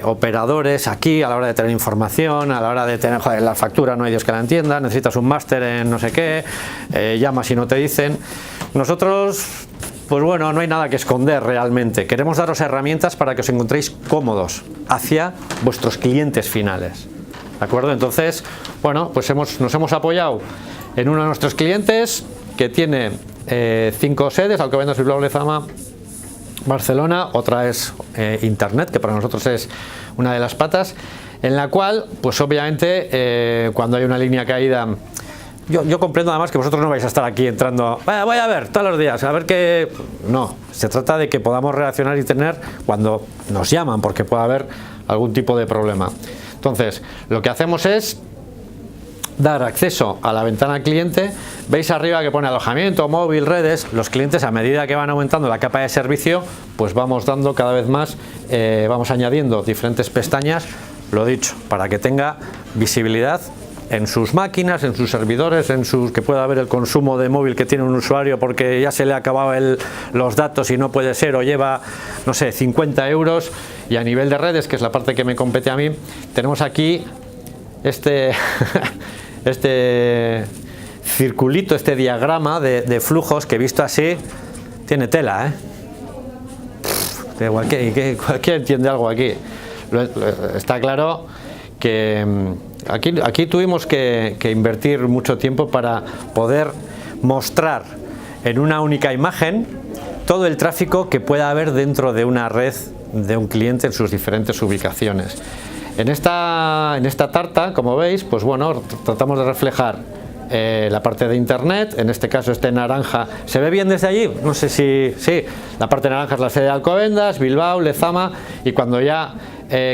operadores aquí a la hora de tener información, a la hora de tener, joder, la factura no hay Dios que la entienda, necesitas un máster en no sé qué, llamas y no te dicen. Nosotros, pues bueno, no hay nada que esconder realmente. Queremos daros herramientas para que os encontréis cómodos hacia vuestros clientes finales. ¿De acuerdo? Entonces, bueno, pues nos hemos apoyado en uno de nuestros clientes que tiene 5 sedes: Alcobendas, Bilbao, Lezama, Barcelona. Otra es Internet, que para nosotros es una de las patas, en la cual, pues obviamente, cuando hay una línea caída, yo comprendo además que vosotros no vais a estar aquí entrando, voy a ver todos los días, a ver qué... No, se trata de que podamos reaccionar y tener cuando nos llaman, porque puede haber algún tipo de problema. Entonces, lo que hacemos es dar acceso a la ventana cliente. Veis arriba que pone alojamiento, móvil, redes. Los clientes, a medida que van aumentando la capa de servicio, pues vamos dando cada vez más, vamos añadiendo diferentes pestañas, lo dicho, para que tenga visibilidad en sus máquinas, en sus servidores, que pueda haber el consumo de móvil que tiene un usuario porque ya se le ha acabado los datos y no puede ser, o lleva, no sé, 50 euros. Y a nivel de redes, que es la parte que me compete a mí, tenemos aquí este circulito, este diagrama de flujos que, visto así, tiene tela, ¿Cualquiera entiende algo aquí? Está claro que aquí tuvimos que invertir mucho tiempo para poder mostrar en una única imagen todo el tráfico que pueda haber dentro de una red de un cliente en sus diferentes ubicaciones. En esta tarta, como veis, pues bueno, tratamos de reflejar la parte de Internet. En este caso, este naranja, ¿se ve bien desde allí? No sé si... Sí, la parte naranja es la sede de Alcobendas, Bilbao, Lezama, y cuando ya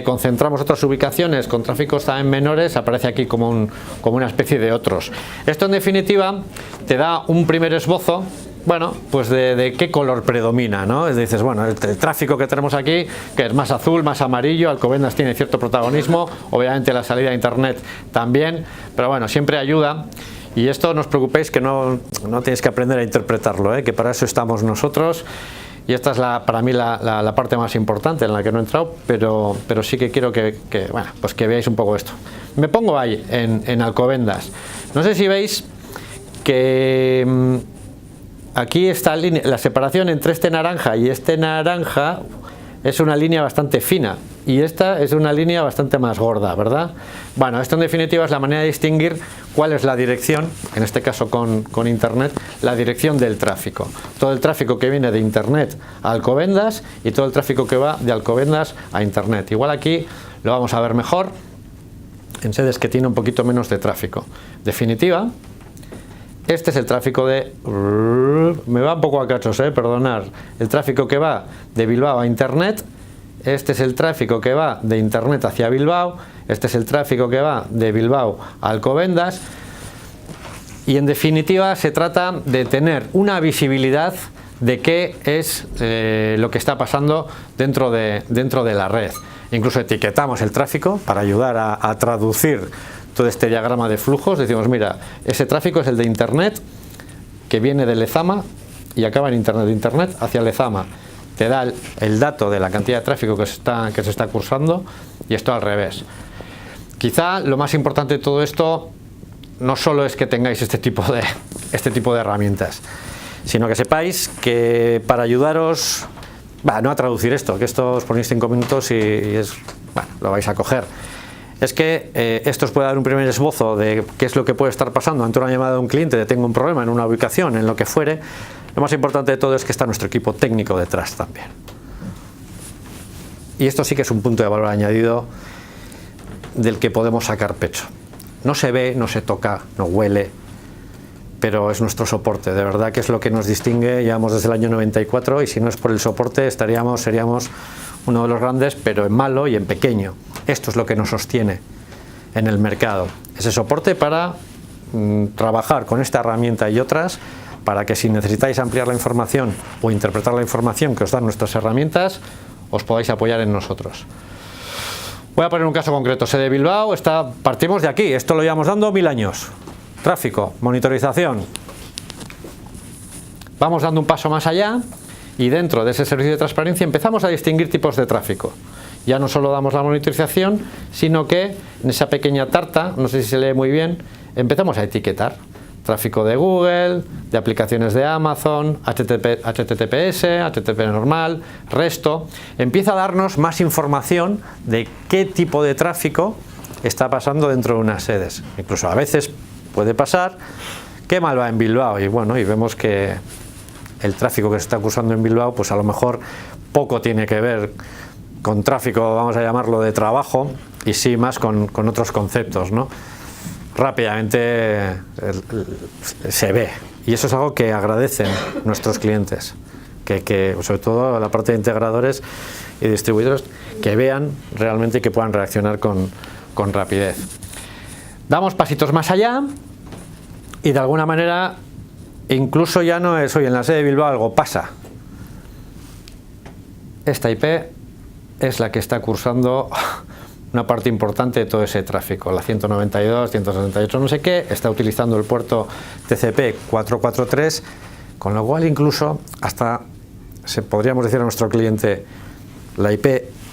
concentramos otras ubicaciones con tráficos también menores, aparece aquí como una especie de otros. Esto, en definitiva, te da un primer esbozo, bueno, pues de qué color predomina, ¿no? Dices, bueno, el tráfico que tenemos aquí, que es más azul, más amarillo. Alcobendas tiene cierto protagonismo, obviamente la salida a Internet también, pero bueno, siempre ayuda. Y esto, no os preocupéis, que no tenéis que aprender a interpretarlo, que para eso estamos nosotros. Y esta es para mí la parte más importante, en la que no he entrado, pero sí que quiero que veáis un poco esto. Me pongo ahí en Alcobendas. No sé si veis que aquí está la separación entre este naranja y este naranja. Es una línea bastante fina y esta es una línea bastante más gorda, ¿verdad? Bueno, esto en definitiva es la manera de distinguir cuál es la dirección, en este caso con Internet, la dirección del tráfico. Todo el tráfico que viene de Internet a Alcobendas y todo el tráfico que va de Alcobendas a Internet. Igual aquí lo vamos a ver mejor en sedes que tiene un poquito menos de tráfico. Definitiva, este es el tráfico me va un poco a cachos, perdonar. El tráfico que va de Bilbao a Internet. Este es el tráfico que va de Internet hacia Bilbao. Este es el tráfico que va de Bilbao a Alcobendas. Y en definitiva se trata de tener una visibilidad de qué es lo que está pasando dentro de la red. Incluso etiquetamos el tráfico para ayudar a traducir todo este diagrama de flujos. Decimos, mira, ese tráfico es el de Internet, que viene de Lezama y acaba en Internet, de Internet hacia Lezama. Te da el dato de la cantidad de tráfico que se está cursando, y esto al revés. Quizá lo más importante de todo esto no solo es que tengáis este tipo de herramientas, sino que sepáis que para ayudaros, no a traducir esto, que esto os ponéis 5 minutos y lo vais a coger. Es que esto os puede dar un primer esbozo de qué es lo que puede estar pasando ante una llamada de un cliente de tengo un problema en una ubicación, en lo que fuere. Lo más importante de todo es que está nuestro equipo técnico detrás también. Y esto sí que es un punto de valor añadido del que podemos sacar pecho. No se ve, no se toca, no huele, pero es nuestro soporte, de verdad que es lo que nos distingue. Llevamos desde el año 94 y si no es por el soporte seríamos uno de los grandes, pero en malo y en pequeño. Esto es lo que nos sostiene en el mercado, ese soporte para trabajar con esta herramienta y otras, para que si necesitáis ampliar la información o interpretar la información que os dan nuestras herramientas, os podáis apoyar en nosotros. Voy a poner un caso concreto, sede de Bilbao, partimos de aquí, esto lo llevamos dando 1000 años. Tráfico, monitorización. Vamos dando un paso más allá y dentro de ese servicio de transparencia empezamos a distinguir tipos de tráfico. ya no solo damos la monitorización, sino que en esa pequeña tarta, no sé si se lee muy bien, empezamos a etiquetar tráfico de Google, de aplicaciones de Amazon, HTTPS, HTTP normal, resto. Empieza a darnos más información de qué tipo de tráfico está pasando dentro de unas sedes. Incluso a veces puede pasar que mal va en Bilbao y bueno, y vemos que el tráfico que se está cursando en Bilbao pues a lo mejor poco tiene que ver con tráfico, vamos a llamarlo, de trabajo, y sí más con otros conceptos, ¿no? Rápidamente se ve, y eso es algo que agradecen nuestros clientes, que sobre todo la parte de integradores y distribuidores, que vean realmente y que puedan reaccionar con rapidez. Damos pasitos más allá y de alguna manera incluso ya no es, oye, en la sede de Bilbao algo pasa. Esta IP es la que está cursando una parte importante de todo ese tráfico, la 192, 168, no sé qué, está utilizando el puerto TCP 443, con lo cual incluso hasta podríamos decir a nuestro cliente, la IP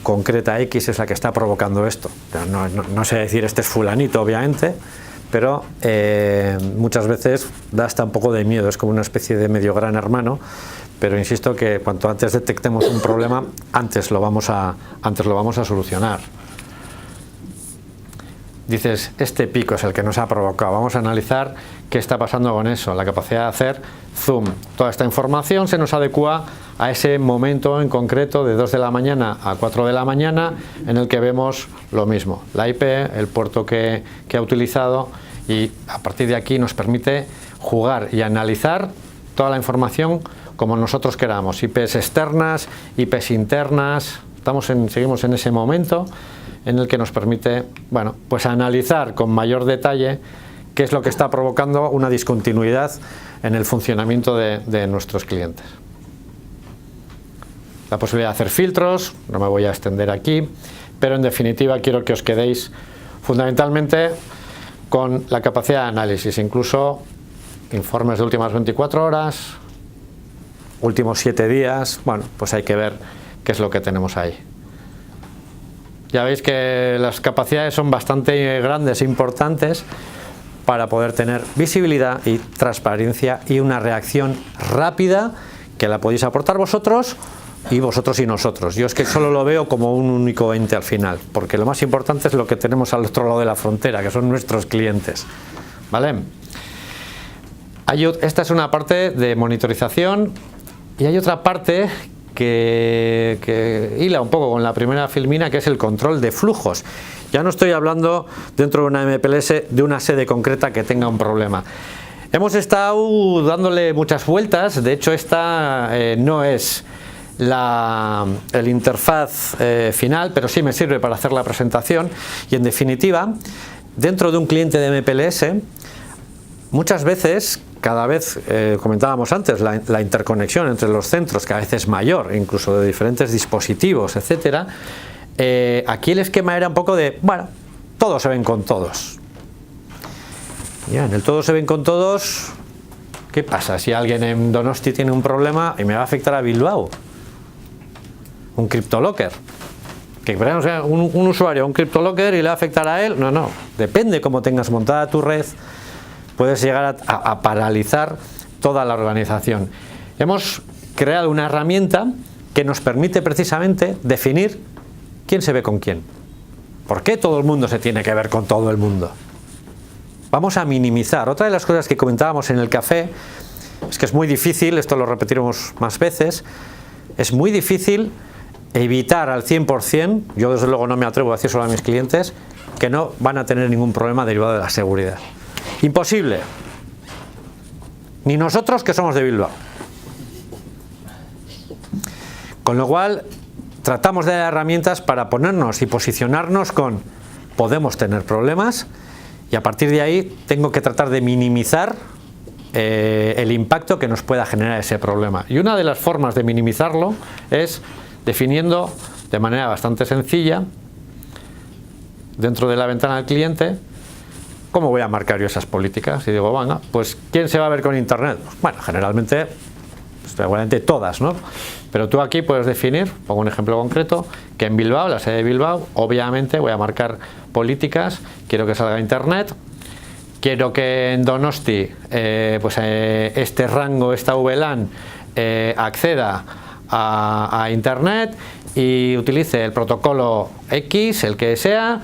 concreta X es la que está provocando esto. No sé decir este es fulanito, obviamente, pero muchas veces da hasta un poco de miedo, es como una especie de medio gran hermano, pero insisto que cuanto antes detectemos un problema, antes lo vamos a solucionar. Dices, este pico es el que nos ha provocado, vamos a analizar qué está pasando con eso, la capacidad de hacer zoom. Toda esta información se nos adecua a ese momento en concreto de 2 de la mañana a 4 de la mañana en el que vemos lo mismo, la IP, el puerto que ha utilizado, y a partir de aquí nos permite jugar y analizar toda la información como nosotros queramos, IPs externas, IPs internas, seguimos en ese momento en el que nos permite, bueno, pues analizar con mayor detalle qué es lo que está provocando una discontinuidad en el funcionamiento de nuestros clientes. La posibilidad de hacer filtros, no me voy a extender aquí, pero en definitiva quiero que os quedéis fundamentalmente con la capacidad de análisis, incluso informes de últimas 24 horas, últimos 7 días, bueno, pues hay que ver qué es lo que tenemos ahí. Ya veis que las capacidades son bastante grandes e importantes para poder tener visibilidad y transparencia y una reacción rápida que la podéis aportar vosotros y nosotros. Yo es que solo lo veo como un único ente al final, porque lo más importante es lo que tenemos al otro lado de la frontera, que son nuestros clientes, ¿vale? Esta es una parte de monitorización y hay otra parte que hila un poco con la primera filmina, que es el control de flujos. Ya no estoy hablando dentro de una MPLS de una sede concreta que tenga un problema. Hemos estado dándole muchas vueltas, de hecho esta no es el interfaz final, pero sí me sirve para hacer la presentación, y en definitiva, dentro de un cliente de MPLS, muchas veces, cada vez, comentábamos antes, la interconexión entre los centros cada vez es mayor, incluso de diferentes dispositivos, etcétera. Aquí el esquema era un poco de, bueno, todos se ven con todos. Ya, en el todos se ven con todos, ¿qué pasa si alguien en Donosti tiene un problema y me va a afectar a Bilbao? Un CryptoLocker. Que un usuario, un CryptoLocker, y le va a afectar a él. No, depende cómo tengas montada tu red, puedes llegar a paralizar toda la organización. Hemos creado una herramienta que nos permite precisamente definir quién se ve con quién. ¿Por qué todo el mundo se tiene que ver con todo el mundo? Vamos a minimizar. Otra de las cosas que comentábamos en el café es que es muy difícil, esto lo repetiremos más veces, es muy difícil evitar al 100%, yo desde luego no me atrevo a decir solo a mis clientes, que no van a tener ningún problema derivado de la seguridad. Imposible. Ni nosotros, que somos de Bilbao. Con lo cual, tratamos de dar herramientas para ponernos y posicionarnos con podemos tener problemas, y a partir de ahí tengo que tratar de minimizar el impacto que nos pueda generar ese problema. Y una de las formas de minimizarlo es definiendo de manera bastante sencilla, dentro de la ventana del cliente, ¿cómo voy a marcar yo esas políticas? Y digo, venga, pues ¿quién se va a ver con Internet? Pues, bueno, generalmente, pues, seguramente todas, ¿no? Pero tú aquí puedes definir, pongo un ejemplo concreto, que en Bilbao, la sede de Bilbao, obviamente voy a marcar políticas, quiero que salga a internet, quiero que en Donosti este rango, esta VLAN, acceda a internet y utilice el protocolo X, el que sea,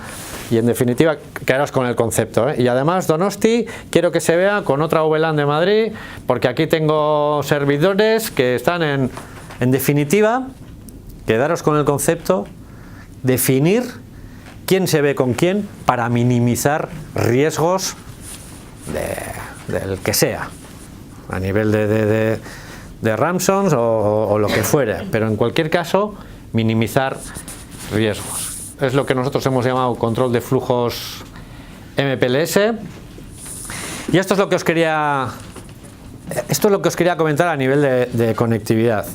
y en definitiva quedaros con el concepto, ¿eh? Y además Donosti quiero que se vea con otra VLAN de Madrid, porque aquí tengo servidores que están en definitiva, quedaros con el concepto, definir quién se ve con quién para minimizar riesgos del que sea, a nivel de ransomware o lo que fuere, pero en cualquier caso minimizar riesgos. Es lo que nosotros hemos llamado control de flujos MPLS, y esto es lo que os quería comentar a nivel de conectividad,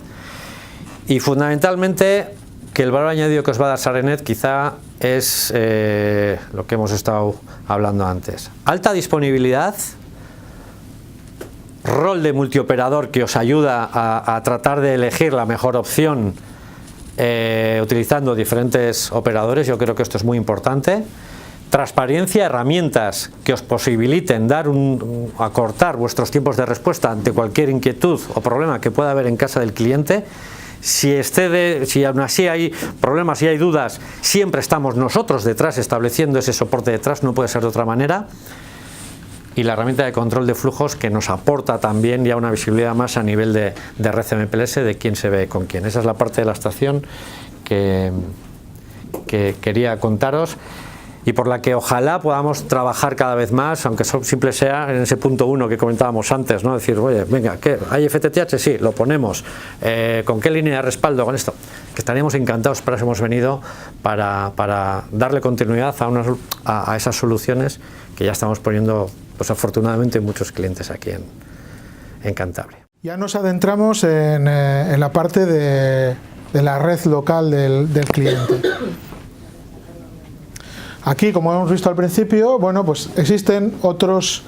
y fundamentalmente que el valor añadido que os va a dar SareNet quizá es lo que hemos estado hablando antes: alta disponibilidad, rol de multioperador que os ayuda a tratar de elegir la mejor opción utilizando diferentes operadores. Yo creo que esto es muy importante. Transparencia, herramientas que os posibiliten acortar vuestros tiempos de respuesta ante cualquier inquietud o problema que pueda haber en casa del cliente. Si aún así hay problemas y hay dudas, siempre estamos nosotros detrás estableciendo ese soporte detrás, no puede ser de otra manera. Y la herramienta de control de flujos que nos aporta también ya una visibilidad más a nivel de red MPLS de quién se ve con quién. Esa es la parte de la estación que quería contaros y por la que ojalá podamos trabajar cada vez más, aunque simple sea en ese punto 1 que comentábamos antes, ¿no? Decir, oye, venga, ¿qué? ¿Hay FTTH? Sí, lo ponemos. ¿Con qué línea de respaldo? Con esto. Que estaríamos encantados, para eso hemos venido, para darle continuidad a esas soluciones que ya estamos poniendo, pues afortunadamente, muchos clientes aquí en Cantabria. Ya nos adentramos en la parte de la red local del cliente. Aquí, como hemos visto al principio, bueno, pues existen otros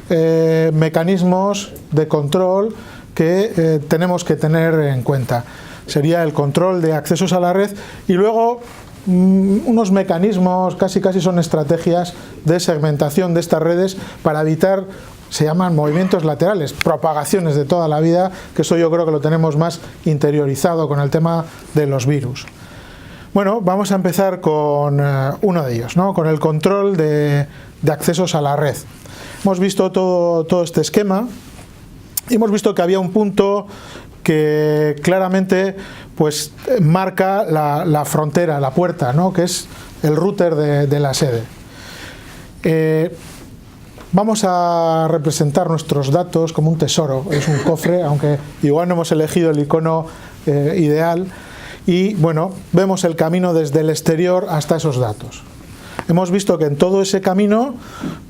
mecanismos de control que tenemos que tener en cuenta. Sería el control de accesos a la red y luego unos mecanismos, casi son estrategias de segmentación de estas redes para evitar, se llaman movimientos laterales, propagaciones de toda la vida, que eso yo creo que lo tenemos más interiorizado con el tema de los virus. Bueno, vamos a empezar con uno de ellos, ¿no? Con el control de accesos a la red. Hemos visto todo este esquema y hemos visto que había un punto que claramente pues marca la frontera, la puerta, ¿no? Que es el router de la sede. Vamos a representar nuestros datos como un tesoro, es un cofre, aunque igual no hemos elegido el icono ideal. Y bueno, vemos el camino desde el exterior hasta esos datos. Hemos visto que en todo ese camino,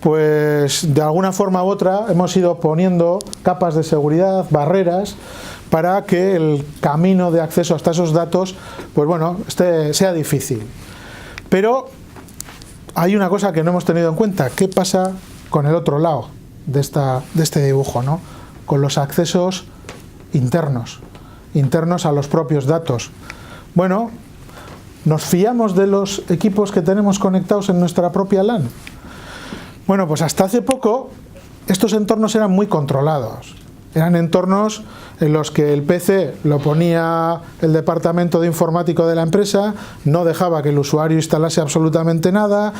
pues de alguna forma u otra, hemos ido poniendo capas de seguridad, barreras, para que el camino de acceso hasta esos datos, pues bueno, sea difícil. Pero hay una cosa que no hemos tenido en cuenta: ¿qué pasa con el otro lado de este dibujo, ¿no? Con los accesos internos a los propios datos. Bueno, ¿nos fiamos de los equipos que tenemos conectados en nuestra propia LAN? Bueno, pues hasta hace poco estos entornos eran muy controlados. Eran entornos en los que el PC lo ponía el departamento de informático de la empresa, no dejaba que el usuario instalase absolutamente nada,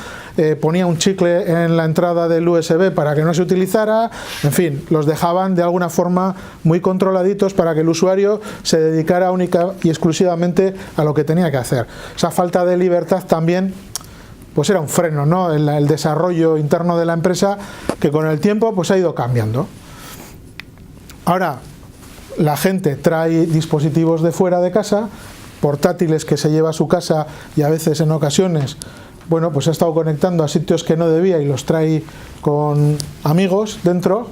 ponía un chicle en la entrada del USB para que no se utilizara, en fin, los dejaban de alguna forma muy controladitos para que el usuario se dedicara única y exclusivamente a lo que tenía que hacer. Esa falta de libertad también pues era un freno, ¿no? El desarrollo interno de la empresa, que con el tiempo pues ha ido cambiando. Ahora, la gente trae dispositivos de fuera de casa, portátiles que se lleva a su casa y a veces en ocasiones, bueno, pues ha estado conectando a sitios que no debía y los trae con amigos dentro.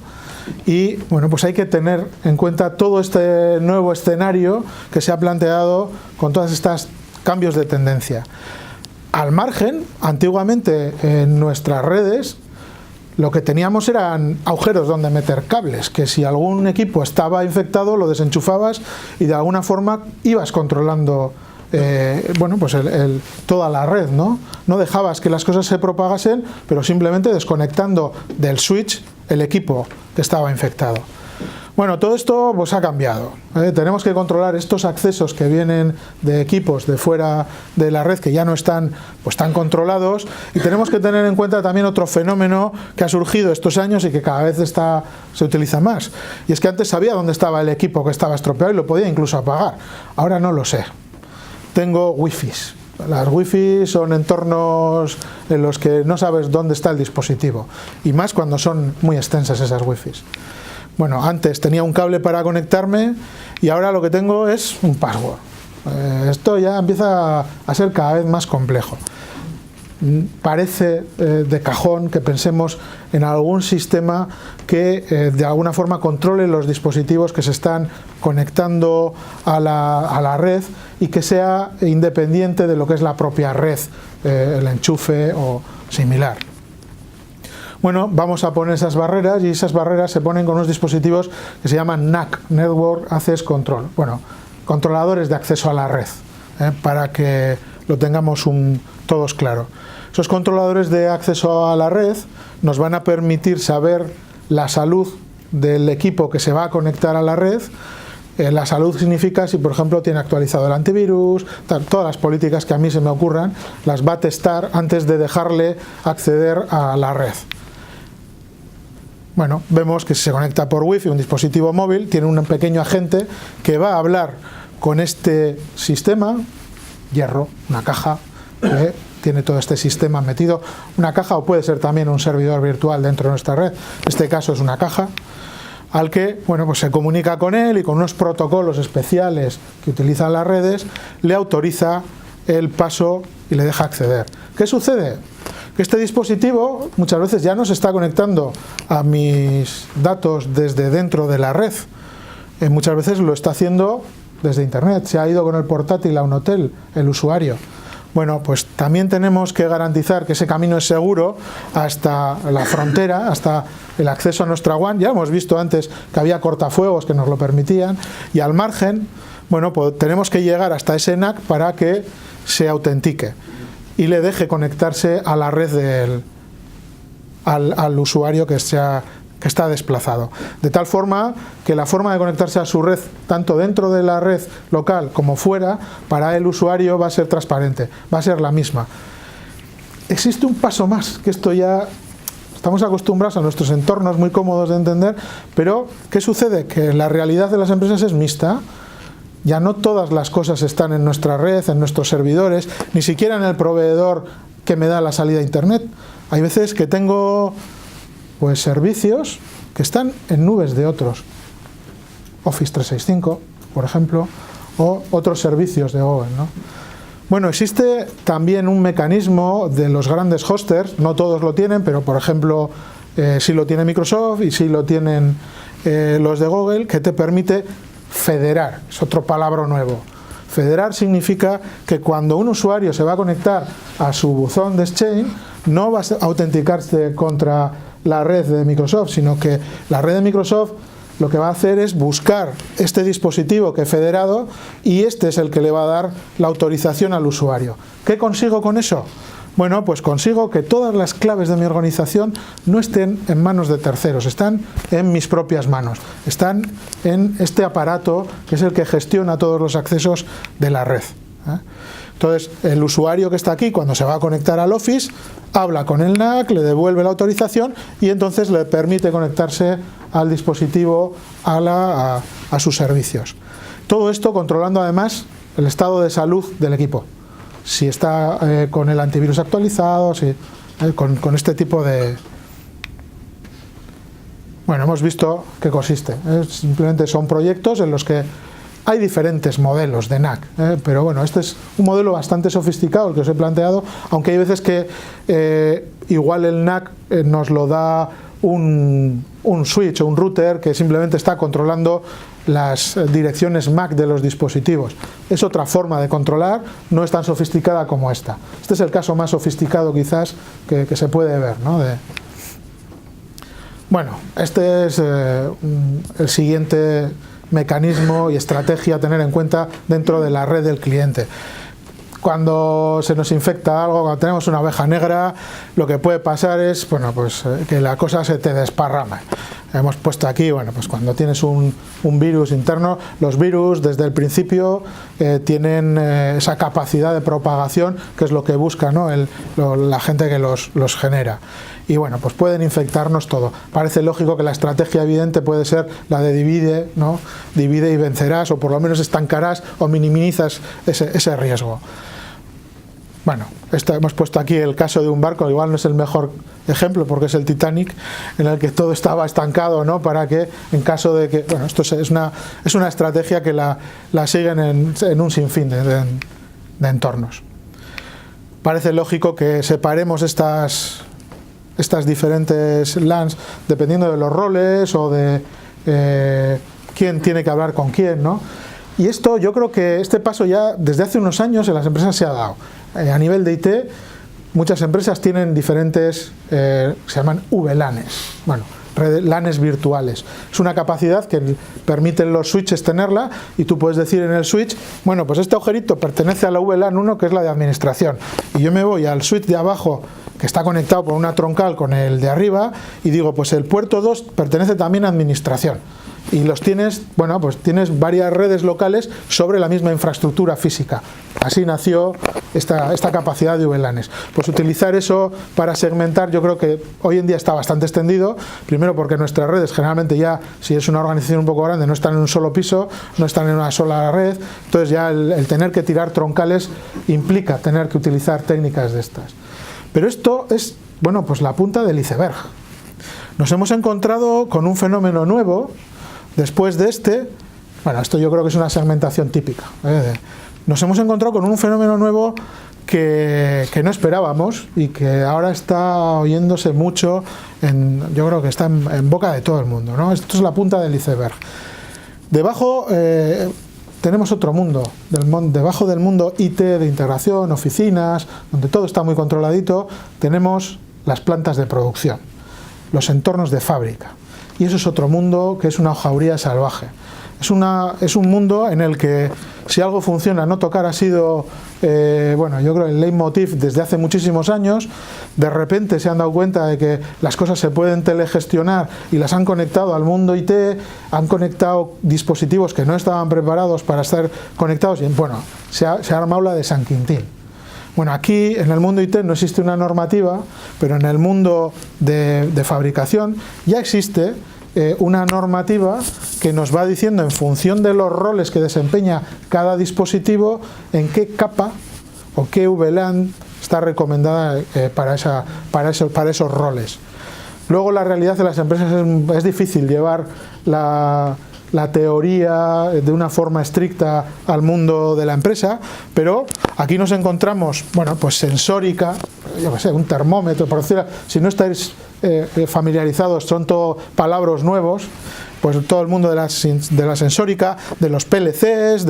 Y bueno, pues hay que tener en cuenta todo este nuevo escenario que se ha planteado con todos estos cambios de tendencia. Al margen, antiguamente en nuestras redes lo que teníamos eran agujeros donde meter cables, que si algún equipo estaba infectado lo desenchufabas y de alguna forma ibas controlando bueno, pues toda la red, ¿no? No dejabas que las cosas se propagasen, pero simplemente desconectando del switch el equipo que estaba infectado. Bueno, todo esto pues ha cambiado. Tenemos que controlar estos accesos que vienen de equipos de fuera de la red que ya no están pues tan controlados, y tenemos que tener en cuenta también otro fenómeno que ha surgido estos años y que cada vez se utiliza más. Y es que antes sabía dónde estaba el equipo que estaba estropeado y lo podía incluso apagar. Ahora no lo sé. Tengo wifis. Las wifi son entornos en los que no sabes dónde está el dispositivo, y más cuando son muy extensas esas wifis. Bueno, antes tenía un cable para conectarme y ahora lo que tengo es un password. Esto ya empieza a ser cada vez más complejo. Parece de cajón que pensemos en algún sistema que de alguna forma controle los dispositivos que se están conectando a la red y que sea independiente de lo que es la propia red, el enchufe o similar. Bueno, vamos a poner esas barreras, y esas barreras se ponen con unos dispositivos que se llaman NAC, Network Access Control. Bueno, controladores de acceso a la red, para que lo tengamos todos claro. Esos controladores de acceso a la red nos van a permitir saber la salud del equipo que se va a conectar a la red. La salud significa si, por ejemplo, tiene actualizado el antivirus, todas las políticas que a mí se me ocurran, las va a testar antes de dejarle acceder a la red. Bueno, vemos que si se conecta por wifi, un dispositivo móvil tiene un pequeño agente que va a hablar con este sistema, hierro, una caja, tiene todo este sistema metido, una caja, o puede ser también un servidor virtual dentro de nuestra red. En este caso es una caja, al que bueno, pues se comunica con él, y con unos protocolos especiales que utilizan las redes le autoriza el paso y le deja acceder. ¿Qué sucede? Que este dispositivo muchas veces ya no se está conectando a mis datos desde dentro de la red, muchas veces lo está haciendo desde internet, se ha ido con el portátil a un hotel el usuario. Bueno, pues también tenemos que garantizar que ese camino es seguro hasta la frontera, hasta el acceso a nuestra WAN. Ya hemos visto antes que había cortafuegos que nos lo permitían, y al margen, bueno, pues tenemos que llegar hasta ese NAC para que se autentique y le deje conectarse a la red al usuario que está desplazado. De tal forma que la forma de conectarse a su red, tanto dentro de la red local como fuera, para el usuario va a ser transparente, va a ser la misma. Existe un paso más, que esto ya estamos acostumbrados a nuestros entornos muy cómodos de entender, pero ¿qué sucede? Que la realidad de las empresas es mixta. Ya no todas las cosas están en nuestra red, en nuestros servidores, ni siquiera en el proveedor que me da la salida a internet. Hay veces que tengo pues servicios que están en nubes de otros, Office 365, por ejemplo, o otros servicios de Google, ¿no? Bueno, existe también un mecanismo de los grandes hosters, no todos lo tienen, pero por ejemplo sí lo tiene Microsoft y sí lo tienen los de Google, que te permite federar, es otro palabra nuevo. Federar significa que cuando un usuario se va a conectar a su buzón de Exchange, no va a autenticarse contra la red de Microsoft, sino que la red de Microsoft lo que va a hacer es buscar este dispositivo que he federado, y este es el que le va a dar la autorización al usuario. ¿Qué consigo con eso? Bueno, pues consigo que todas las claves de mi organización no estén en manos de terceros, están en mis propias manos, están en este aparato que es el que gestiona todos los accesos de la red. Entonces, el usuario que está aquí, cuando se va a conectar al Office, habla con el NAC, le devuelve la autorización y entonces le permite conectarse al dispositivo, a sus servicios. Todo esto controlando además el estado de salud del equipo. Si está con el antivirus actualizado, con este tipo de... Bueno, hemos visto qué consiste. Simplemente son proyectos en los que hay diferentes modelos de NAC, pero bueno, este es un modelo bastante sofisticado el que os he planteado, aunque hay veces que igual el NAC nos lo da un switch o un router que simplemente está controlando las direcciones MAC de los dispositivos. Es otra forma de controlar, no es tan sofisticada como esta. Este es el caso más sofisticado quizás que se puede ver, ¿no? Bueno, este es el siguiente mecanismo y estrategia a tener en cuenta dentro de la red del cliente. Cuando se nos infecta algo, cuando tenemos una oveja negra, lo que puede pasar es, bueno, pues que la cosa se te desparrama. Hemos puesto aquí, bueno, pues cuando tienes un virus interno, los virus desde el principio tienen esa capacidad de propagación, que es lo que busca, ¿no? La gente que los genera. Y bueno, pues pueden infectarnos todo. Parece lógico que la estrategia evidente puede ser la de divide, ¿no? Divide y vencerás, o por lo menos estancarás o minimizas ese riesgo. Bueno, hemos puesto aquí el caso de un barco, igual no es el mejor ejemplo porque es el Titanic, en el que todo estaba estancado, ¿no? Para que en caso de que... Bueno, esto es una estrategia que la siguen en un sinfín de entornos. Parece lógico que separemos estas diferentes LANs dependiendo de los roles o de quién tiene que hablar con quién, ¿no? Y esto, yo creo que este paso ya desde hace unos años en las empresas se ha dado. A nivel de IT, muchas empresas tienen diferentes, se llaman VLANs, bueno, LANs virtuales. Es una capacidad que permiten los switches tenerla y tú puedes decir en el switch, bueno, pues este agujerito pertenece a la VLAN 1, que es la de administración, y yo me voy al switch de abajo, que está conectado por una troncal con el de arriba, y digo, pues el puerto 2 pertenece también a administración. Y los tienes, bueno, pues tienes varias redes locales sobre la misma infraestructura física. Así nació esta capacidad de VLANs. Pues utilizar eso para segmentar, yo creo que hoy en día está bastante extendido. Primero porque nuestras redes generalmente ya, si es una organización un poco grande, no están en un solo piso, no están en una sola red. Entonces ya el tener que tirar troncales implica tener que utilizar técnicas de estas. Pero esto es, bueno, pues la punta del iceberg. Nos hemos encontrado con un fenómeno nuevo. Después de bueno, esto yo creo que es una segmentación típica. Nos hemos encontrado con un fenómeno nuevo que no esperábamos y que ahora está oyéndose mucho, yo creo que está en boca de todo el mundo, ¿no? Esto es la punta del iceberg. Debajo tenemos otro mundo, debajo del mundo IT de integración, oficinas, donde todo está muy controladito, tenemos las plantas de producción, los entornos de fábrica. Y eso es otro mundo que es una jauría salvaje. Es un mundo en el que si algo funciona, no tocar ha sido, bueno, yo creo el leitmotiv desde hace muchísimos años. De repente se han dado cuenta de que las cosas se pueden telegestionar y las han conectado al mundo IT, han conectado dispositivos que no estaban preparados para estar conectados y bueno, se ha armado la de San Quintín. Bueno, aquí en el mundo IT no existe una normativa, pero en el mundo de fabricación ya existe una normativa que nos va diciendo en función de los roles que desempeña cada dispositivo en qué capa o qué VLAN está recomendada para esos roles. Luego la realidad de las empresas es difícil llevar la teoría de una forma estricta al mundo de la empresa, pero aquí nos encontramos, bueno, pues sensórica, yo qué sé, un termómetro, por decirlo, si no estáis familiarizados, son todo palabras nuevos, pues todo el mundo de la sensórica, de los PLCs,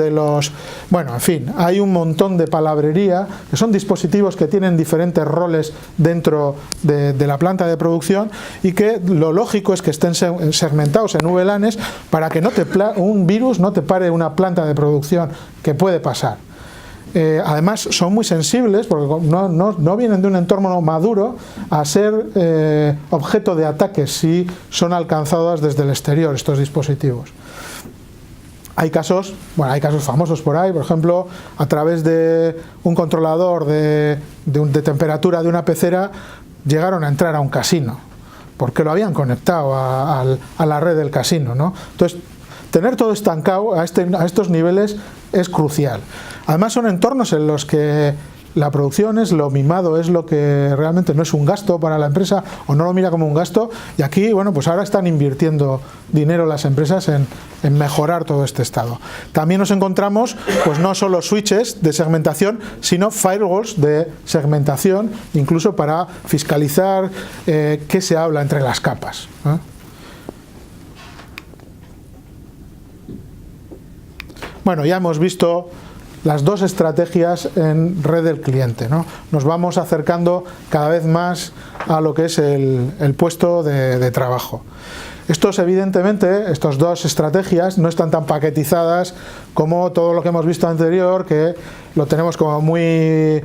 bueno, en fin, hay un montón de palabrería, que son dispositivos que tienen diferentes roles dentro de la planta de producción y que lo lógico es que estén segmentados en VLANs para que un virus no te pare una planta de producción, que puede pasar. Además son muy sensibles porque no vienen de un entorno maduro a ser objeto de ataques si son alcanzadas desde el exterior estos dispositivos. Hay casos famosos por ahí, por ejemplo, a través de un controlador de temperatura de una pecera llegaron a entrar a un casino porque lo habían conectado a la red del casino, ¿no? Entonces, tener todo estancado a estos niveles es crucial. Además son entornos en los que la producción es lo mimado, es lo que realmente no es un gasto para la empresa o no lo mira como un gasto, y aquí, bueno, pues ahora están invirtiendo dinero las empresas en mejorar todo este estado. También nos encontramos, pues no solo switches de segmentación, sino firewalls de segmentación, incluso para fiscalizar qué se habla entre las capas, ¿eh? Bueno, ya hemos visto las dos estrategias en red del cliente, ¿no? Nos vamos acercando cada vez más a lo que es el puesto de trabajo. Estos, evidentemente, estas dos estrategias no están tan paquetizadas como todo lo que hemos visto anterior, que lo tenemos como muy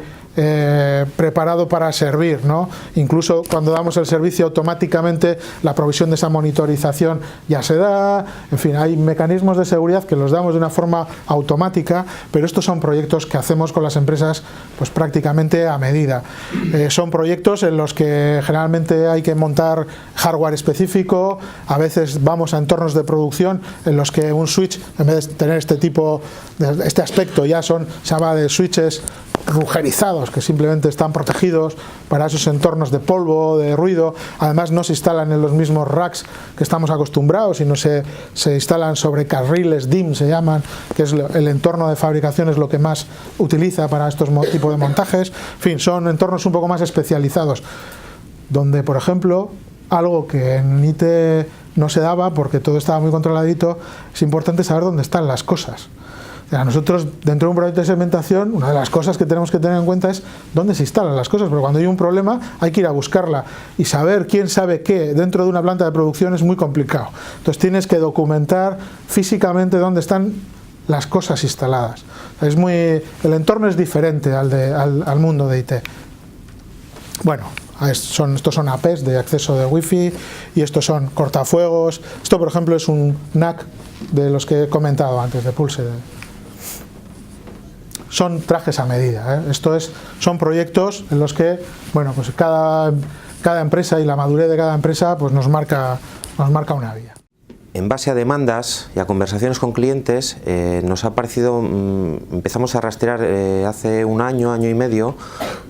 preparado para servir, ¿no? Incluso cuando damos el servicio, automáticamente la provisión de esa monitorización ya se da. En fin, hay mecanismos de seguridad que los damos de una forma automática, pero estos son proyectos que hacemos con las empresas pues prácticamente a medida. Son proyectos en los que generalmente hay que montar hardware específico. A veces vamos a entornos de producción en los que un switch, en vez de tener este aspecto, ya se habla de switches rugerizados, que simplemente están protegidos para esos entornos de polvo, de ruido. Además no se instalan en los mismos racks que estamos acostumbrados, sino se instalan sobre carriles DIMM, se llaman, que es el entorno de fabricación, es lo que más utiliza para estos tipos de montajes. En fin, son entornos un poco más especializados, donde, por ejemplo, algo que en IT no se daba porque todo estaba muy controladito, es importante saber dónde están las cosas. Nosotros, dentro de un proyecto de segmentación, una de las cosas que tenemos que tener en cuenta es dónde se instalan las cosas, pero cuando hay un problema hay que ir a buscarla, y saber quién sabe qué dentro de una planta de producción es muy complicado. Entonces tienes que documentar físicamente dónde están las cosas instaladas. El entorno es diferente al mundo de IT. Bueno, estos son APs de acceso de Wi-Fi, y estos son cortafuegos. Esto, por ejemplo, es un NAC de los que he comentado antes, de Pulse. Son trajes a medida, ¿eh? Son proyectos en los que, bueno, pues cada empresa y la madurez de cada empresa pues nos marca una vía. En base a demandas y a conversaciones con clientes, nos ha parecido, empezamos a rastrear hace un año y medio,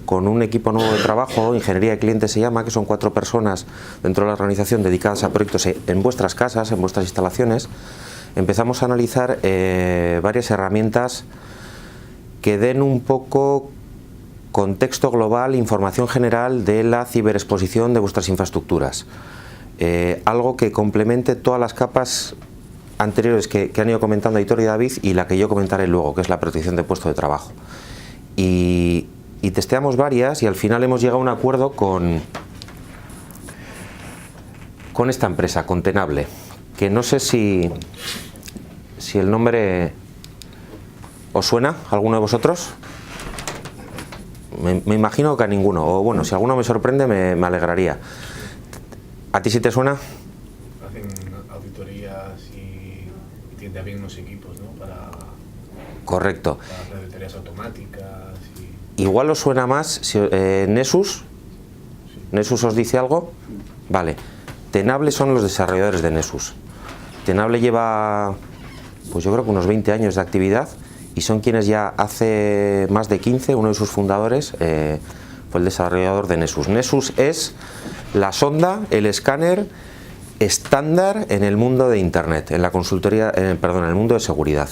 con un equipo nuevo de trabajo, Ingeniería de Clientes se llama, que son 4 personas dentro de la organización dedicadas a proyectos en vuestras casas, en vuestras instalaciones. Empezamos a analizar varias herramientas que den un poco contexto global, información general de la ciberexposición de vuestras infraestructuras. Algo que complemente todas las capas anteriores que han ido comentando Aitor y David, y la que yo comentaré luego, que es la protección de puesto de trabajo. Y testeamos varias, y al final hemos llegado a un acuerdo con esta empresa, con Tenable, que no sé si el nombre ¿os suena a alguno de vosotros? Me imagino que a ninguno, o bueno, si alguno me sorprende me alegraría. ¿A ti sí te suena? Hacen auditorías y tienen también unos equipos, ¿no? Correcto. Para auditorías automáticas. Igual os suena más Nessus. Sí. ¿Nessus os dice algo? Vale. Tenable son los desarrolladores de Nessus. Tenable lleva, pues yo creo que unos 20 años de actividad, y son quienes ya hace más de 15, uno de sus fundadores fue el desarrollador de Nessus. Nessus es la sonda, el escáner estándar en el mundo de Internet, en la consultoría, en el mundo de seguridad.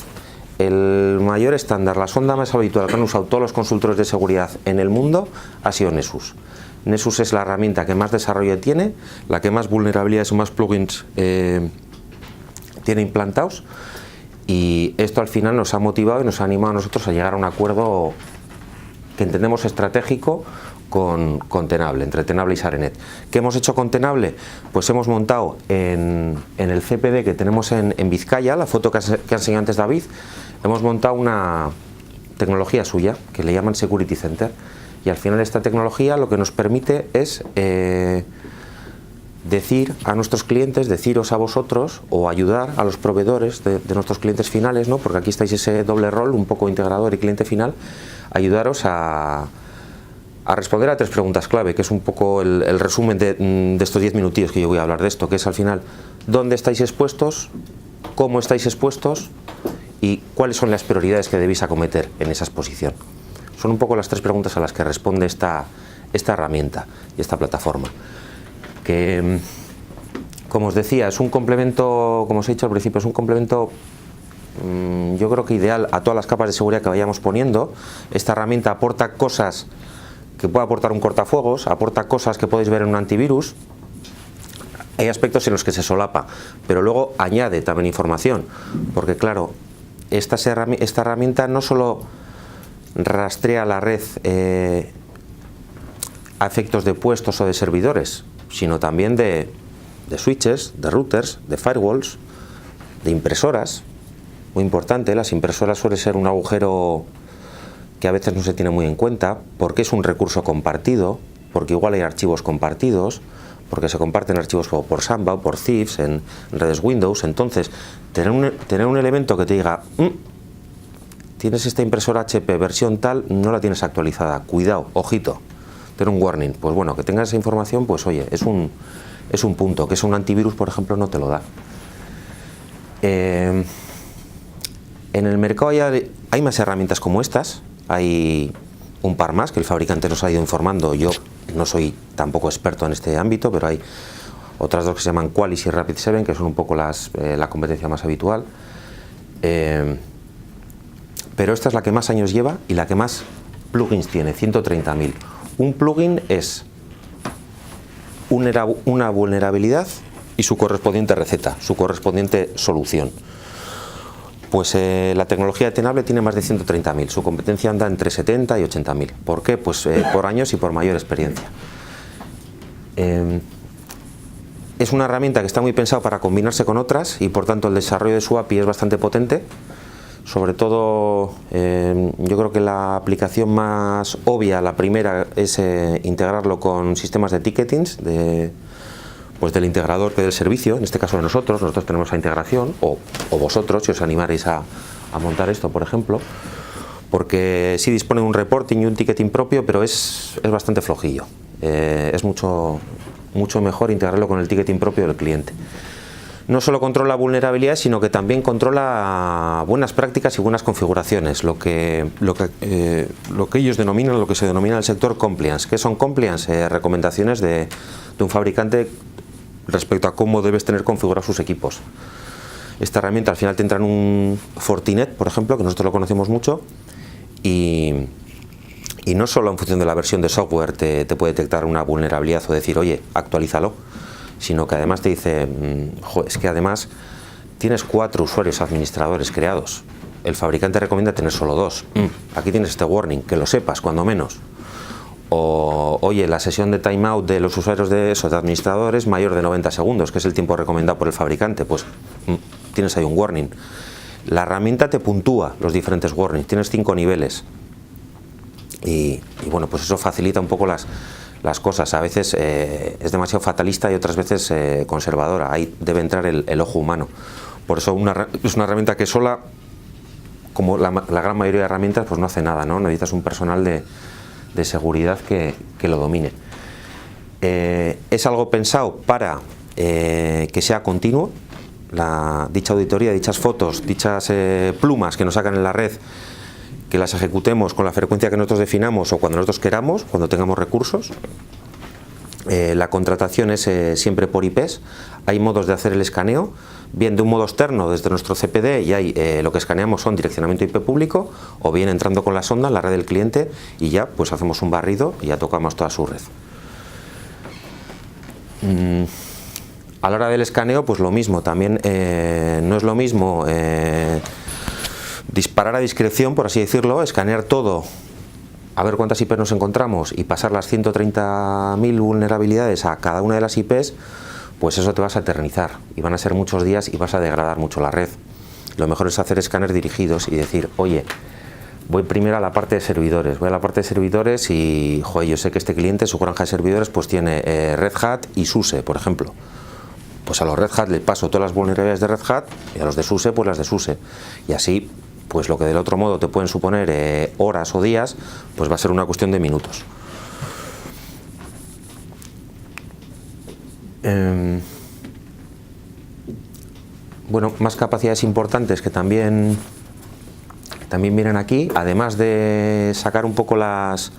El mayor estándar, la sonda más habitual que han usado todos los consultores de seguridad en el mundo ha sido Nessus. Nessus es la herramienta que más desarrollo tiene, la que más vulnerabilidades o más plugins tiene implantados. Y esto al final nos ha motivado y nos ha animado a nosotros a llegar a un acuerdo que entendemos estratégico con Tenable, entre Tenable y Sarenet. ¿Qué hemos hecho con Tenable? Pues hemos montado en el CPD que tenemos en Vizcaya, la foto que ha enseñado antes David, hemos montado una tecnología suya que le llaman Security Center, y al final esta tecnología lo que nos permite es decir a nuestros clientes, deciros a vosotros, o ayudar a los proveedores de nuestros clientes finales, ¿no? Porque aquí estáis ese doble rol, un poco integrador y cliente final, ayudaros a responder a 3 preguntas clave, que es un poco el resumen de estos 10 minutillos que yo voy a hablar de esto, que es al final, ¿dónde estáis expuestos? ¿Cómo estáis expuestos? ¿Y cuáles son las prioridades que debéis acometer en esa exposición? Son un poco las 3 preguntas a las que responde esta herramienta y esta plataforma, que, como os decía, es un complemento, como os he dicho al principio, es un complemento yo creo que ideal a todas las capas de seguridad que vayamos poniendo. Esta herramienta aporta cosas que puede aportar un cortafuegos, aporta cosas que podéis ver en un antivirus. Hay aspectos en los que se solapa, pero luego añade también información, porque claro, esta herramienta no solo rastrea la red a efectos de puestos o de servidores, sino también de switches, de routers, de firewalls, de impresoras. Muy importante, las impresoras suele ser un agujero que a veces no se tiene muy en cuenta, porque es un recurso compartido, porque igual hay archivos compartidos, porque se comparten archivos como por Samba o por Thieves en redes Windows. Entonces, tener un elemento que te diga, tienes esta impresora HP versión tal, no la tienes actualizada, cuidado, ojito, tener un warning. Pues bueno, que tengas esa información, pues oye, es un punto, que es un antivirus, por ejemplo, no te lo da. En el mercado hay más herramientas como estas, hay un par más que el fabricante nos ha ido informando. Yo no soy tampoco experto en este ámbito, pero hay otras dos que se llaman Qualys y Rapid7, que son un poco la competencia más habitual. Pero esta es la que más años lleva y la que más plugins tiene, 130.000. Un plugin es una vulnerabilidad y su correspondiente receta, su correspondiente solución. Pues la tecnología de Tenable tiene más de 130.000, su competencia anda entre 70 y 80.000. ¿Por qué? Pues por años y por mayor experiencia. Es una herramienta que está muy pensada para combinarse con otras y por tanto el desarrollo de su API es bastante potente. Sobre todo, yo creo que la aplicación más obvia, la primera, es integrarlo con sistemas de ticketings pues del integrador que del servicio, en este caso nosotros tenemos la integración, o vosotros, si os animaréis a montar esto, por ejemplo, porque sí dispone de un reporting y un ticketing propio, pero es bastante flojillo. Es mucho mejor integrarlo con el ticketing propio del cliente. No solo controla vulnerabilidades, sino que también controla buenas prácticas y buenas configuraciones, lo que ellos denominan, lo que se denomina el sector compliance. ¿Qué son compliance? Recomendaciones de un fabricante respecto a cómo debes tener configurados sus equipos. Esta herramienta al final te entra en un Fortinet, por ejemplo, que nosotros lo conocemos mucho, y no solo en función de la versión de software te puede detectar una vulnerabilidad o decir, oye, actualízalo, sino que además te dice, es que además tienes 4 usuarios administradores creados, el fabricante recomienda tener solo 2, aquí tienes este warning, que lo sepas cuando menos. O, oye, la sesión de timeout de los usuarios de esos administradores mayor de 90 segundos, que es el tiempo recomendado por el fabricante, pues tienes ahí un warning. La herramienta te puntúa los diferentes warnings, tienes 5 niveles. Y bueno, pues eso facilita un poco las cosas. A veces es demasiado fatalista y otras veces conservadora. Ahí debe entrar el ojo humano. Por eso es una herramienta que sola, como la gran mayoría de herramientas, pues no hace nada, ¿no? Necesitas un personal de seguridad que lo domine. Es algo pensado para que sea continuo. Dicha auditoría, dichas fotos, dichas plumas que nos sacan en la red, que las ejecutemos con la frecuencia que nosotros definamos o cuando nosotros queramos, cuando tengamos recursos. La contratación es siempre por IPs. Hay modos de hacer el escaneo, bien de un modo externo desde nuestro CPD, y hay lo que escaneamos son direccionamiento IP público, o bien entrando con la sonda en la red del cliente y ya pues hacemos un barrido y ya tocamos toda su red. A la hora del escaneo pues lo mismo, también no es lo mismo disparar a discreción, por así decirlo, escanear todo, a ver cuántas IPs nos encontramos y pasar las 130.000 vulnerabilidades a cada una de las IPs, pues eso te vas a eternizar y van a ser muchos días y vas a degradar mucho la red. Lo mejor es hacer escáneres dirigidos y decir, oye, voy primero a la parte de servidores, voy a la parte de servidores y, joder, yo sé que este cliente, su granja de servidores, pues tiene Red Hat y SUSE, por ejemplo. Pues a los Red Hat les paso todas las vulnerabilidades de Red Hat y a los de SUSE, pues las de SUSE. Y así, pues lo que del otro modo te pueden suponer horas o días, pues va a ser una cuestión de minutos. Bueno, más capacidades importantes que también vienen aquí, además de sacar un poco las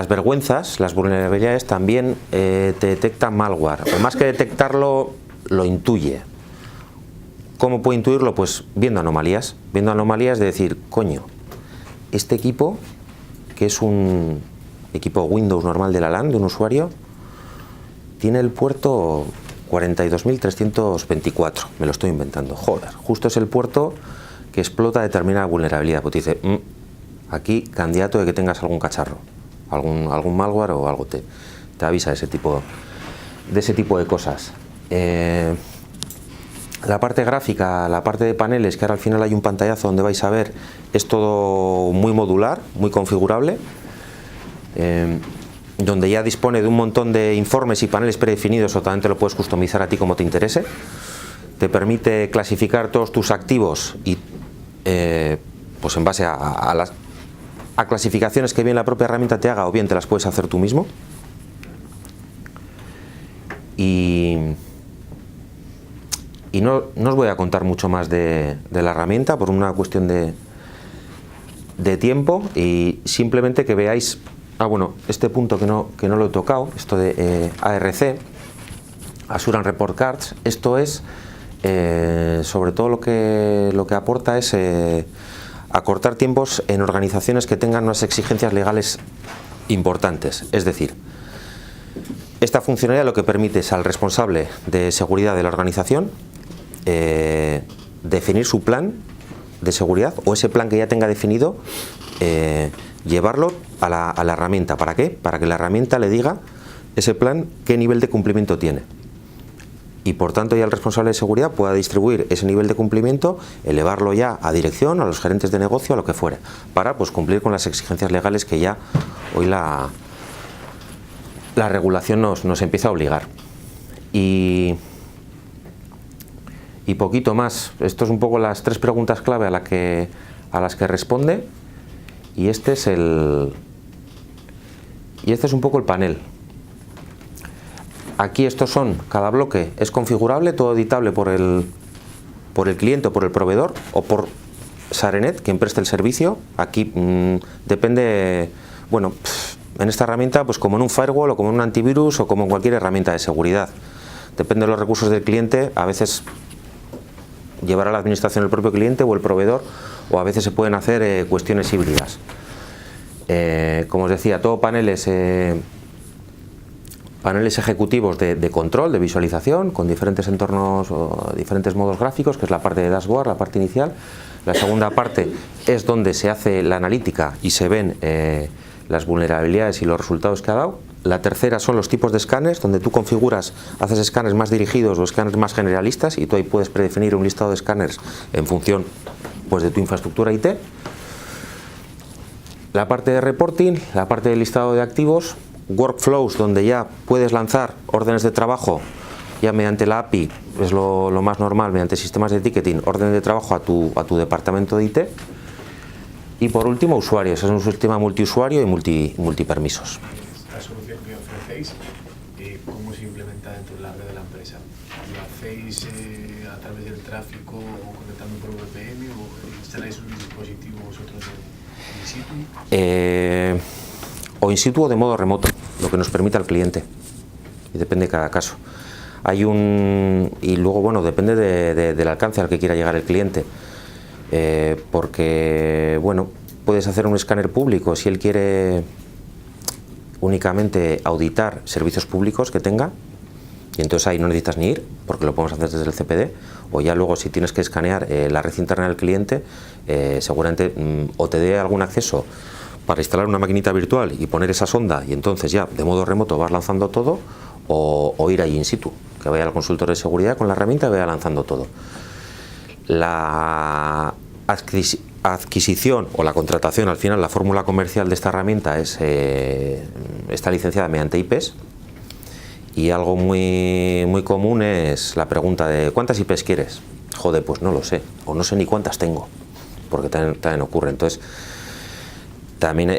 vergüenzas, las vulnerabilidades, también te detecta malware, o más que detectarlo, lo intuye. ¿Cómo puede intuirlo? Pues viendo anomalías de decir, coño, este equipo, que es un equipo Windows normal de la LAN de un usuario, tiene el puerto 42.324, me lo estoy inventando, joder, justo es el puerto que explota determinada vulnerabilidad, pues dice, Aquí, candidato de que tengas algún cacharro, algún malware o algo te avisa de ese tipo de cosas. La parte gráfica, la parte de paneles, que ahora al final hay un pantallazo donde vais a ver, es todo muy modular, muy configurable, donde ya dispone de un montón de informes y paneles predefinidos, o también te lo puedes customizar a ti como te interese. Te permite clasificar todos tus activos y pues en base a clasificaciones que bien la propia herramienta te haga, o bien te las puedes hacer tú mismo. Y no os voy a contar mucho más de la herramienta por una cuestión de tiempo, y simplemente que veáis, bueno, este punto que no lo he tocado, esto de ARC, Azure Report Cards. Esto es, sobre todo lo que aporta es acortar tiempos en organizaciones que tengan unas exigencias legales importantes. Es decir, esta funcionalidad lo que permite es al responsable de seguridad de la organización definir su plan de seguridad, o ese plan que ya tenga definido, llevarlo a la herramienta. ¿Para qué? Para que la herramienta le diga ese plan qué nivel de cumplimiento tiene, y por tanto ya el responsable de seguridad pueda distribuir ese nivel de cumplimiento, elevarlo ya a dirección, a los gerentes de negocio, a lo que fuera, para pues cumplir con las exigencias legales que ya hoy la regulación nos empieza a obligar. Y poquito más. Esto es un poco las 3 preguntas clave a las que responde, y este es un poco el panel. Aquí estos son, cada bloque es configurable, todo editable por el cliente o por el proveedor, o por Sarenet, quien preste el servicio. Aquí depende, bueno, en esta herramienta, pues como en un firewall o como en un antivirus o como en cualquier herramienta de seguridad. Depende de los recursos del cliente, a veces llevará la administración el propio cliente o el proveedor, o a veces se pueden hacer cuestiones híbridas. Como os decía, todo paneles ejecutivos de control, de visualización, con diferentes entornos o diferentes modos gráficos, que es la parte de dashboard, la parte inicial. La segunda parte es donde se hace la analítica y se ven las vulnerabilidades y los resultados que ha dado. La tercera son los tipos de escáneres, donde tú configuras, haces escáneres más dirigidos o escáneres más generalistas, y tú ahí puedes predefinir un listado de escáneres en función pues de tu infraestructura IT. La parte de reporting, la parte del listado de activos, workflows, donde ya puedes lanzar órdenes de trabajo ya mediante la API, es lo más normal, mediante sistemas de ticketing, órdenes de trabajo a tu departamento de IT. Y por último, usuarios. Es un sistema multiusuario y multipermisos. La solución que ofrecéis, ¿cómo se implementa dentro de la red de la empresa? ¿Lo hacéis a través del tráfico o conectando por VPN, o instaláis un dispositivo vosotros in situ? O in situ o de modo remoto, lo que nos permita el cliente, y depende de cada caso. Y luego, bueno, depende del alcance al que quiera llegar el cliente, porque, bueno, puedes hacer un escáner público si él quiere únicamente auditar servicios públicos que tenga, y entonces ahí no necesitas ni ir, porque lo podemos hacer desde el CPD. O ya luego, si tienes que escanear la red interna del cliente, seguramente o te dé algún acceso para instalar una maquinita virtual y poner esa sonda, y entonces ya de modo remoto vas lanzando todo, o ir ahí in situ, que vaya al consultor de seguridad con la herramienta y vaya lanzando todo. La adquisición o la contratación, al final la fórmula comercial de esta herramienta está licenciada mediante IPs, y algo muy común es la pregunta de ¿cuántas IPs quieres? Joder, pues no lo sé, o no sé ni cuántas tengo, porque también ocurre. Entonces también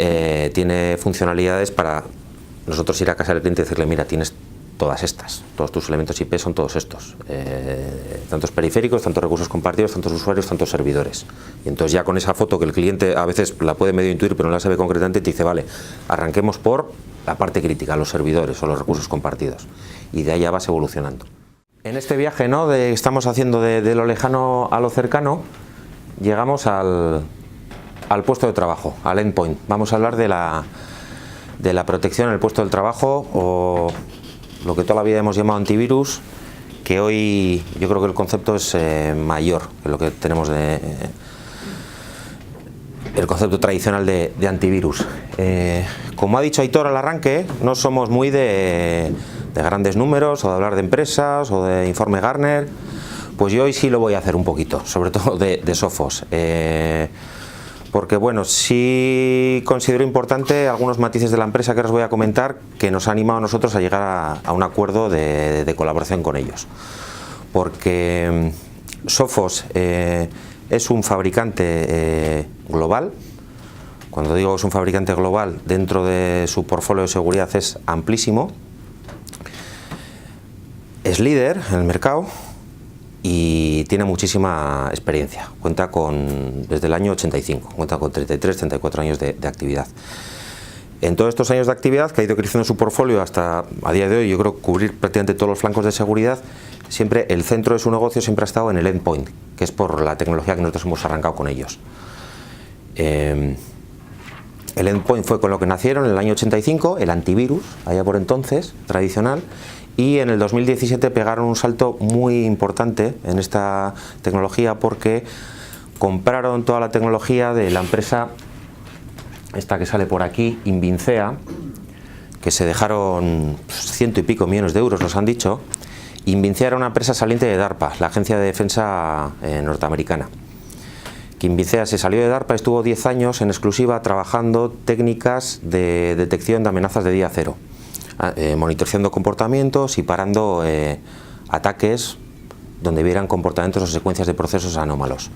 tiene funcionalidades para nosotros ir a casa del cliente y decirle: mira, tienes todas estas, todos tus elementos IP son todos estos, tantos periféricos, tantos recursos compartidos, tantos usuarios, tantos servidores. Y entonces ya con esa foto, que el cliente a veces la puede medio intuir pero no la sabe concretamente, te dice: vale, arranquemos por la parte crítica, los servidores o los recursos compartidos, y de ahí ya vas evolucionando. En este viaje, ¿no?, estamos haciendo de lo lejano a lo cercano, llegamos al puesto de trabajo, al endpoint. Vamos a hablar de la protección en el puesto del trabajo, o lo que toda la vida hemos llamado antivirus, que hoy yo creo que el concepto es mayor que lo que tenemos el concepto tradicional de antivirus. Como ha dicho Aitor al arranque, no somos muy de grandes números o de hablar de empresas o de informe Gartner. Pues yo hoy sí lo voy a hacer un poquito, sobre todo de Sophos. Porque bueno, sí considero importante algunos matices de la empresa que os voy a comentar que nos ha animado a nosotros a llegar a un acuerdo de colaboración con ellos. Porque Sophos es un fabricante global. Cuando digo que es un fabricante global, dentro de su portfolio de seguridad es amplísimo. Es líder en el mercado y tiene muchísima experiencia. Cuenta desde el año 85, cuenta con 33, 34 años de actividad. En todos estos años de actividad, que ha ido creciendo su portfolio hasta a día de hoy, yo creo cubrir prácticamente todos los flancos de seguridad, siempre el centro de su negocio siempre ha estado en el endpoint, que es por la tecnología que nosotros hemos arrancado con ellos. El endpoint fue con lo que nacieron en el año 85, el antivirus, allá por entonces, tradicional, y en el 2017 pegaron un salto muy importante en esta tecnología porque compraron toda la tecnología de la empresa, esta que sale por aquí, Invincea, que se dejaron 100 y pico millones de euros, nos han dicho. Invincea era una empresa saliente de DARPA, la agencia de defensa norteamericana. Que Invincea se salió de DARPA y estuvo 10 años en exclusiva trabajando técnicas de detección de amenazas de día cero, monitorizando comportamientos y parando ataques donde vieran comportamientos o secuencias de procesos anómalos.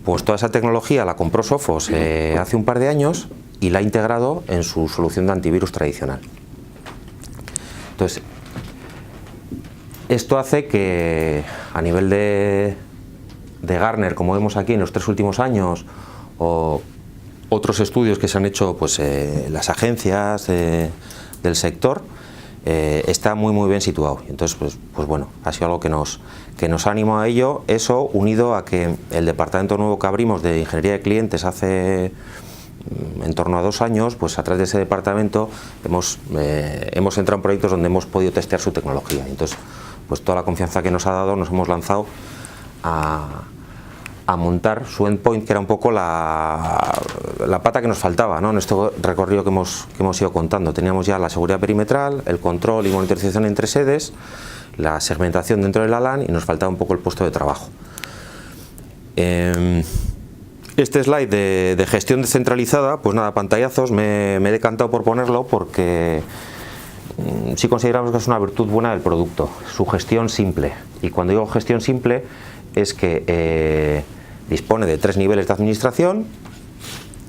Pues toda esa tecnología la compró Sophos hace un par de años y la ha integrado en su solución de antivirus tradicional. Entonces, esto hace que a nivel de Gartner, como vemos aquí en los 3 últimos años, o otros estudios que se han hecho pues, las agencias del sector, está muy bien situado. Entonces pues bueno, ha sido algo que nos animó a ello. Eso unido a que el departamento nuevo que abrimos de ingeniería de clientes hace en torno a 2 años, pues a través de ese departamento hemos entrado en proyectos donde hemos podido testear su tecnología. Entonces pues toda la confianza que nos ha dado, nos hemos lanzado a montar su endpoint, que era un poco la pata que nos faltaba, ¿no? En este recorrido que hemos ido contando. Teníamos ya la seguridad perimetral, el control y monitorización entre sedes, la segmentación dentro de la LAN y nos faltaba un poco el puesto de trabajo. Este slide de gestión descentralizada, pues nada, pantallazos, me he decantado por ponerlo porque sí consideramos que es una virtud buena del producto, su gestión simple. Y cuando digo gestión simple es que dispone de 3 niveles de administración: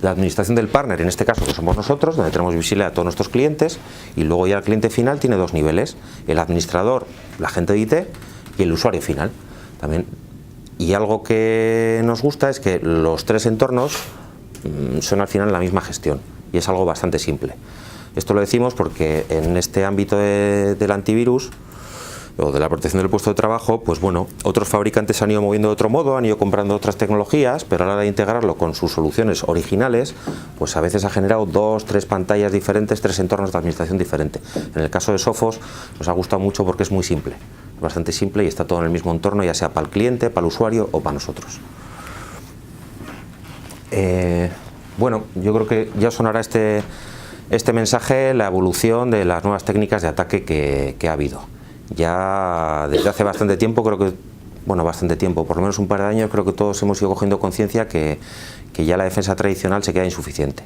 la administración del partner, en este caso que somos nosotros, donde tenemos visible a todos nuestros clientes, y luego ya el cliente final tiene 2 niveles: el administrador, la gente de IT, y el usuario final también. Y algo que nos gusta es que los 3 entornos son al final la misma gestión, y es algo bastante simple. Esto lo decimos porque en este ámbito del antivirus o de la protección del puesto de trabajo, pues bueno, otros fabricantes han ido moviendo de otro modo, han ido comprando otras tecnologías, pero a la hora de integrarlo con sus soluciones originales, pues a veces ha generado 2, 3 pantallas diferentes, 3 entornos de administración diferentes. En el caso de Sophos nos ha gustado mucho porque es muy simple, bastante simple, y está todo en el mismo entorno, ya sea para el cliente, para el usuario o para nosotros. Bueno, yo creo que ya sonará este mensaje, la evolución de las nuevas técnicas de ataque que ha habido. Ya desde hace bastante tiempo, creo que, bueno, bastante tiempo, por lo menos un par de años, creo que todos hemos ido cogiendo conciencia que ya la defensa tradicional se queda insuficiente.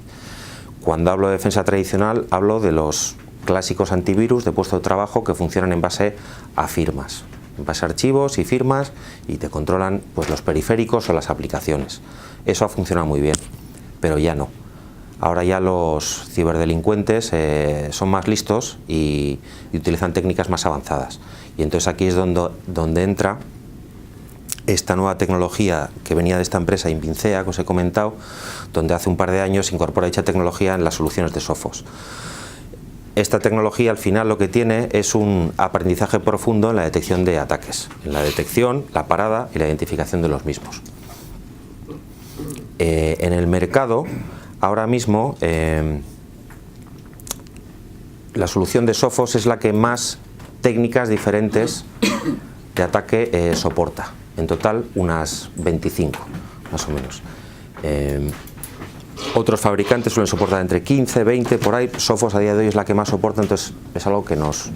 Cuando hablo de defensa tradicional, hablo de los clásicos antivirus de puesto de trabajo que funcionan en base a firmas, en base a archivos y firmas, y te controlan pues los periféricos o las aplicaciones. Eso ha funcionado muy bien, pero ya no. Ahora ya los ciberdelincuentes son más listos y utilizan técnicas más avanzadas. Y entonces aquí es donde entra esta nueva tecnología que venía de esta empresa Invincea, que os he comentado, donde hace un par de años se incorpora dicha tecnología en las soluciones de Sophos. Esta tecnología al final lo que tiene es un aprendizaje profundo en la detección de ataques, en la detección, la parada y la identificación de los mismos. En el mercado, ahora mismo, la solución de Sophos es la que más técnicas diferentes de ataque soporta. En total, unas 25, más o menos. Otros fabricantes suelen soportar entre 15, 20, por ahí. Sophos a día de hoy es la que más soporta, entonces es algo que nos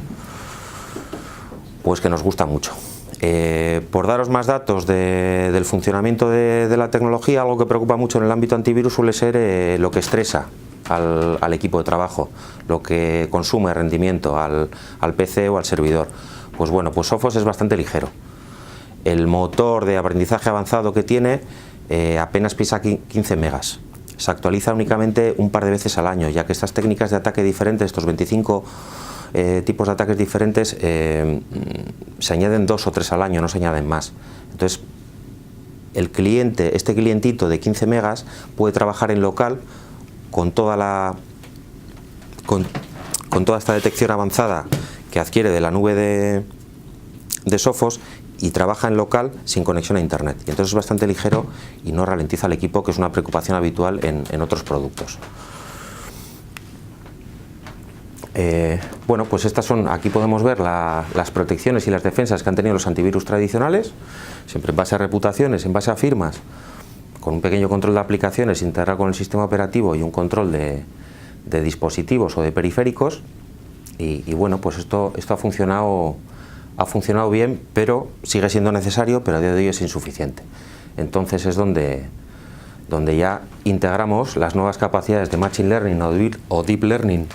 gusta mucho. Por daros más datos del funcionamiento de la tecnología, algo que preocupa mucho en el ámbito antivirus suele ser lo que estresa al equipo de trabajo, lo que consume rendimiento al PC o al servidor. Pues bueno, pues Sophos es bastante ligero. El motor de aprendizaje avanzado que tiene apenas pesa 15 megas. Se actualiza únicamente un par de veces al año, ya que estas técnicas de ataque diferentes, estos 25 tipos de ataques diferentes, se añaden 2 o 3 al año, no se añaden más. Entonces, el cliente, este clientito de 15 megas puede trabajar en local con toda esta detección avanzada que adquiere de la nube de Sophos, y trabaja en local sin conexión a internet, y entonces es bastante ligero y no ralentiza el equipo, que es una preocupación habitual en otros productos. Bueno, pues estas son, aquí podemos ver las protecciones y las defensas que han tenido los antivirus tradicionales, siempre en base a reputaciones, en base a firmas, con un pequeño control de aplicaciones integrado con el sistema operativo y un control de dispositivos o de periféricos, y bueno, pues esto ha funcionado bien, pero sigue siendo necesario, pero a día de hoy es insuficiente. Entonces es donde ya integramos las nuevas capacidades de Machine Learning o Deep Learning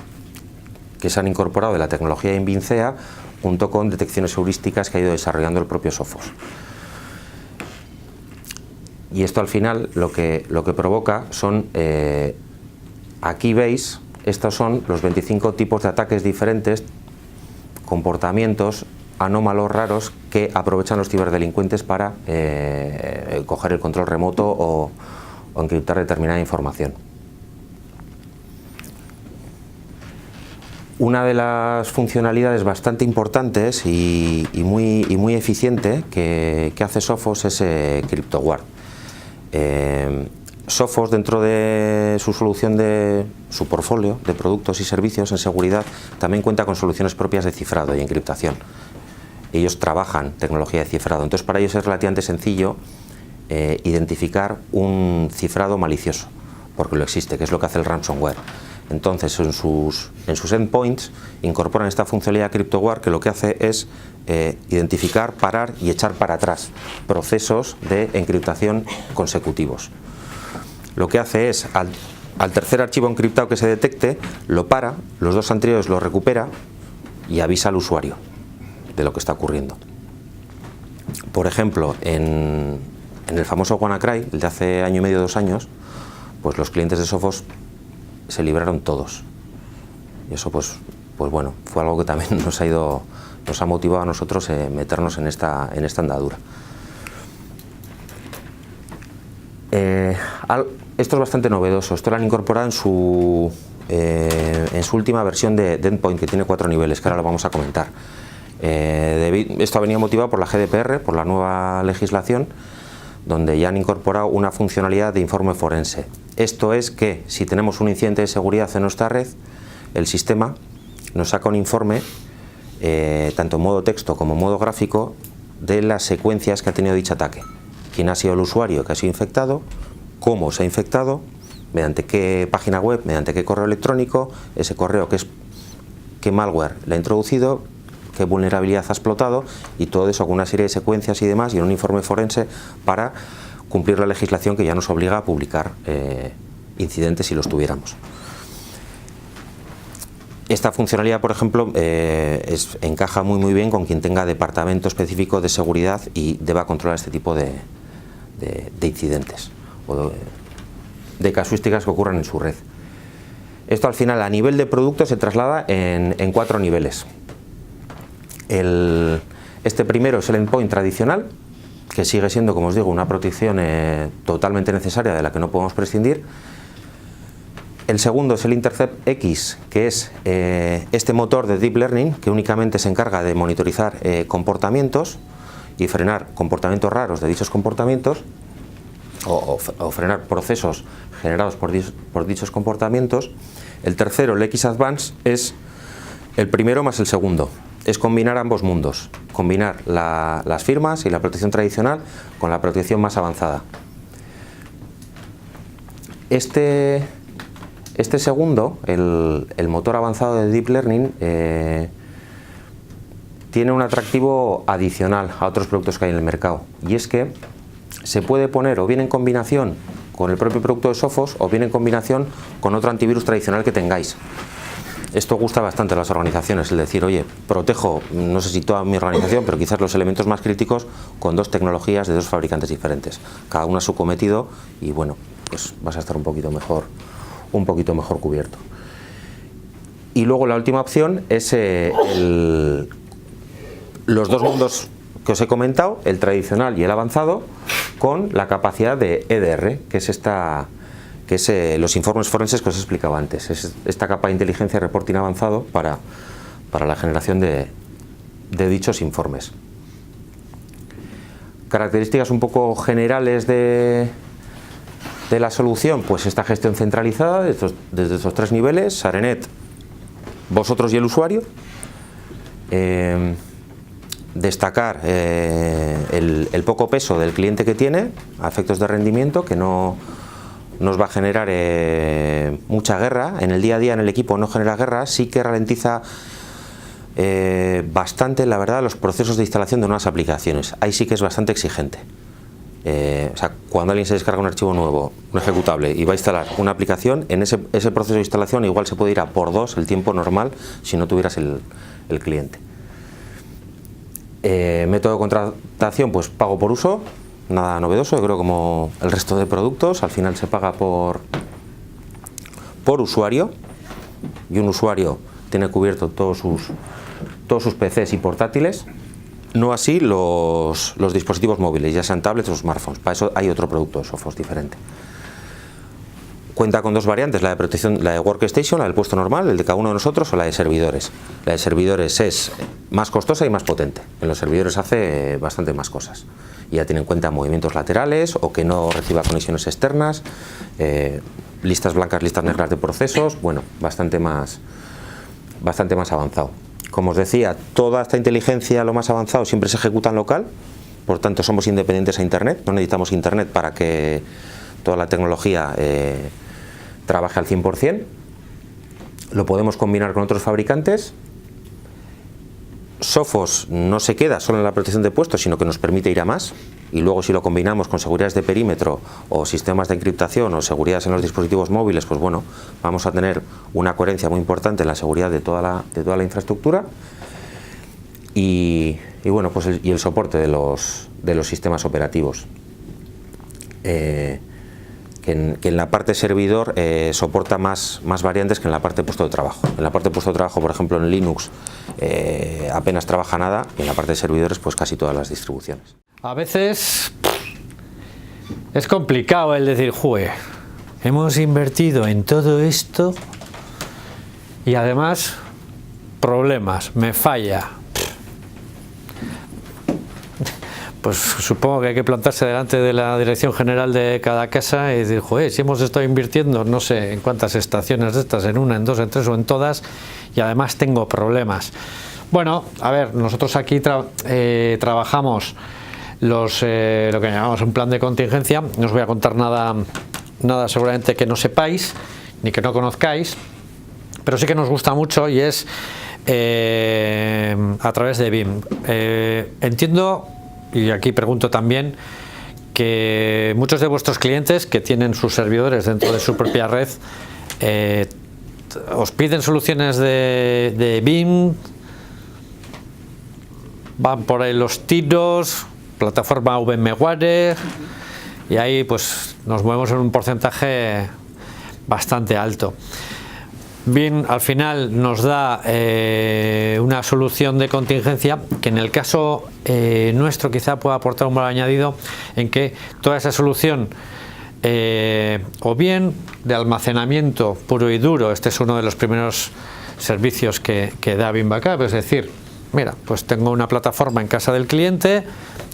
que se han incorporado de la tecnología Invincea, junto con detecciones heurísticas que ha ido desarrollando el propio Sophos. Y esto al final lo que provoca son, aquí veis, estos son los 25 tipos de ataques diferentes, comportamientos anómalos raros que aprovechan los ciberdelincuentes para coger el control remoto o encriptar determinada información. Una de las funcionalidades bastante importantes y muy eficiente que hace Sophos es CryptoGuard. Sophos, dentro de su solución de su portfolio de productos y servicios en seguridad, también cuenta con soluciones propias de cifrado y encriptación. Ellos trabajan tecnología de cifrado, entonces para ellos es relativamente sencillo identificar un cifrado malicioso, porque lo existe, que es lo que hace el ransomware. Entonces en sus endpoints incorporan esta funcionalidad CryptoGuard, que lo que hace es identificar, parar y echar para atrás procesos de encriptación consecutivos. Lo que hace es, al tercer archivo encriptado que se detecte, lo para, los dos anteriores lo recupera y avisa al usuario de lo que está ocurriendo. Por ejemplo, en el famoso WannaCry, el de hace año y medio, 2 años, pues los clientes de Sophos se libraron todos. Y eso pues bueno, fue algo que también nos ha motivado a nosotros meternos en esta andadura. Esto es bastante novedoso. Esto lo han incorporado en su última versión de Endpoint, que tiene 4 niveles, que ahora lo vamos a comentar. Esto ha venido motivado por la GDPR, por la nueva legislación, donde ya han incorporado una funcionalidad de informe forense. Esto es que si tenemos un incidente de seguridad en nuestra red, el sistema nos saca un informe, tanto en modo texto como en modo gráfico, de las secuencias que ha tenido dicho ataque. Quién ha sido el usuario que ha sido infectado, cómo se ha infectado, mediante qué página web, mediante qué correo electrónico, ese correo qué malware le ha introducido, qué vulnerabilidad ha explotado, y todo eso con una serie de secuencias y demás, y en un informe forense para cumplir la legislación que ya nos obliga a publicar incidentes si los tuviéramos. Esta funcionalidad, por ejemplo, encaja muy bien con quien tenga departamento específico de seguridad y deba controlar este tipo de incidentes o de casuísticas que ocurran en su red. Esto al final, a nivel de producto, se traslada en 4 niveles. Este primero es el endpoint tradicional, que sigue siendo, como os digo, una protección totalmente necesaria, de la que no podemos prescindir. El segundo es el Intercept X, que es este motor de Deep Learning, que únicamente se encarga de monitorizar comportamientos y frenar comportamientos raros de dichos comportamientos, o frenar procesos generados por dichos comportamientos. El tercero, el X Advanced, es el primero más el segundo. Es combinar ambos mundos, combinar las firmas y la protección tradicional con la protección más avanzada. Este segundo, el motor avanzado de Deep Learning, tiene un atractivo adicional a otros productos que hay en el mercado, y es que se puede poner o bien en combinación con el propio producto de Sophos o bien en combinación con otro antivirus tradicional que tengáis. Esto gusta bastante a las organizaciones, es decir, oye, protejo, no sé si toda mi organización, pero quizás los elementos más críticos con dos tecnologías de dos fabricantes diferentes, cada uno a su cometido, y bueno, pues vas a estar un poquito mejor cubierto. Y luego la última opción es los dos mundos que os he comentado, el tradicional y el avanzado, con la capacidad de EDR, que es los informes forenses que os he explicado antes. Es esta capa de inteligencia y reporting avanzado para la generación de dichos informes. Características un poco generales de la solución, pues esta gestión centralizada desde estos tres niveles: SareNet, vosotros y el usuario. Destacar el poco peso del cliente que tiene a efectos de rendimiento, que no nos va a generar mucha guerra en el día a día. En el equipo no genera guerra, sí que ralentiza bastante, la verdad, los procesos de instalación de nuevas aplicaciones. Ahí sí que es bastante exigente. O sea, cuando alguien se descarga un archivo nuevo, un ejecutable, y va a instalar una aplicación, en ese proceso de instalación igual se puede ir a por 2 el tiempo normal si no tuvieras el cliente. Método de contratación, pues pago por uso, nada novedoso, yo creo como el resto de productos. Al final se paga por usuario, y un usuario tiene cubierto todos sus PCs y portátiles, no así los dispositivos móviles, ya sean tablets o smartphones. Para eso hay otro producto de Sophos diferente. Cuenta con dos variantes, la de protección, la de Workstation, la del puesto normal, el de cada uno de nosotros, o la de servidores. La de servidores es más costosa y más potente. En los servidores hace bastante más cosas. Y ya tiene en cuenta movimientos laterales o que no reciba conexiones externas, listas blancas, listas negras de procesos, bueno, bastante más avanzado. Como os decía, toda esta inteligencia, lo más avanzado, siempre se ejecuta en local, por tanto somos independientes a Internet, no necesitamos Internet para que toda la tecnología trabaje al 100%, lo podemos combinar con otros fabricantes. Sophos no se queda solo en la protección de puestos, sino que nos permite ir a más, y luego si lo combinamos con seguridades de perímetro o sistemas de encriptación o seguridades en los dispositivos móviles, pues bueno, vamos a tener una coherencia muy importante en la seguridad de toda la infraestructura, y bueno, pues el soporte de los sistemas operativos. Que en la parte servidor soporta más variantes que en la parte de puesto de trabajo. En la parte de puesto de trabajo, por ejemplo, en Linux apenas trabaja nada, y en la parte de servidores pues casi todas las distribuciones. A veces es complicado el decir, jue, hemos invertido en todo esto y además problemas, me falla. Pues supongo que hay que plantarse delante de la dirección general de cada casa y decir, joder, si hemos estado invirtiendo no sé en cuántas estaciones de estas, en una, en dos, en tres o en todas, y además tengo problemas. Bueno, a ver, nosotros aquí trabajamos lo que llamamos un plan de contingencia. No os voy a contar nada seguramente que no sepáis ni que no conozcáis, pero sí que nos gusta mucho, y es a través de BIM. Entiendo, y aquí pregunto también, que muchos de vuestros clientes que tienen sus servidores dentro de su propia red os piden soluciones de BIM, van por ahí los tiros, plataforma VMware, y ahí pues nos movemos en un porcentaje bastante alto. BIM al final nos da una solución de contingencia que en el caso nuestro quizá pueda aportar un valor añadido, en que toda esa solución o bien de almacenamiento puro y duro, este es uno de los primeros servicios que da BIM Backup, es decir, mira, pues tengo una plataforma en casa del cliente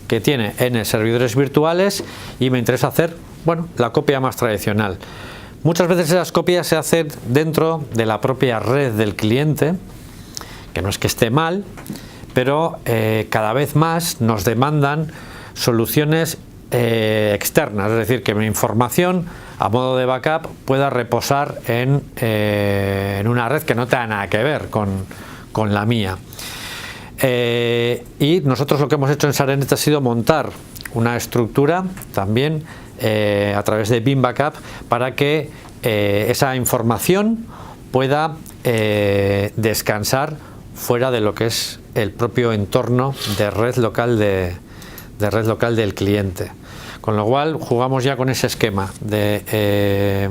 que tiene N servidores virtuales y me interesa hacer, bueno, la copia más tradicional. Muchas veces esas copias se hacen dentro de la propia red del cliente, que no es que esté mal, pero cada vez más nos demandan soluciones externas, es decir, que mi información a modo de backup pueda reposar en una red que no tenga nada que ver con la mía. Y nosotros lo que hemos hecho en SareNet ha sido montar una estructura también a través de Beam Backup para que esa información pueda descansar fuera de lo que es el propio entorno de red local del cliente. Con lo cual jugamos ya con ese esquema de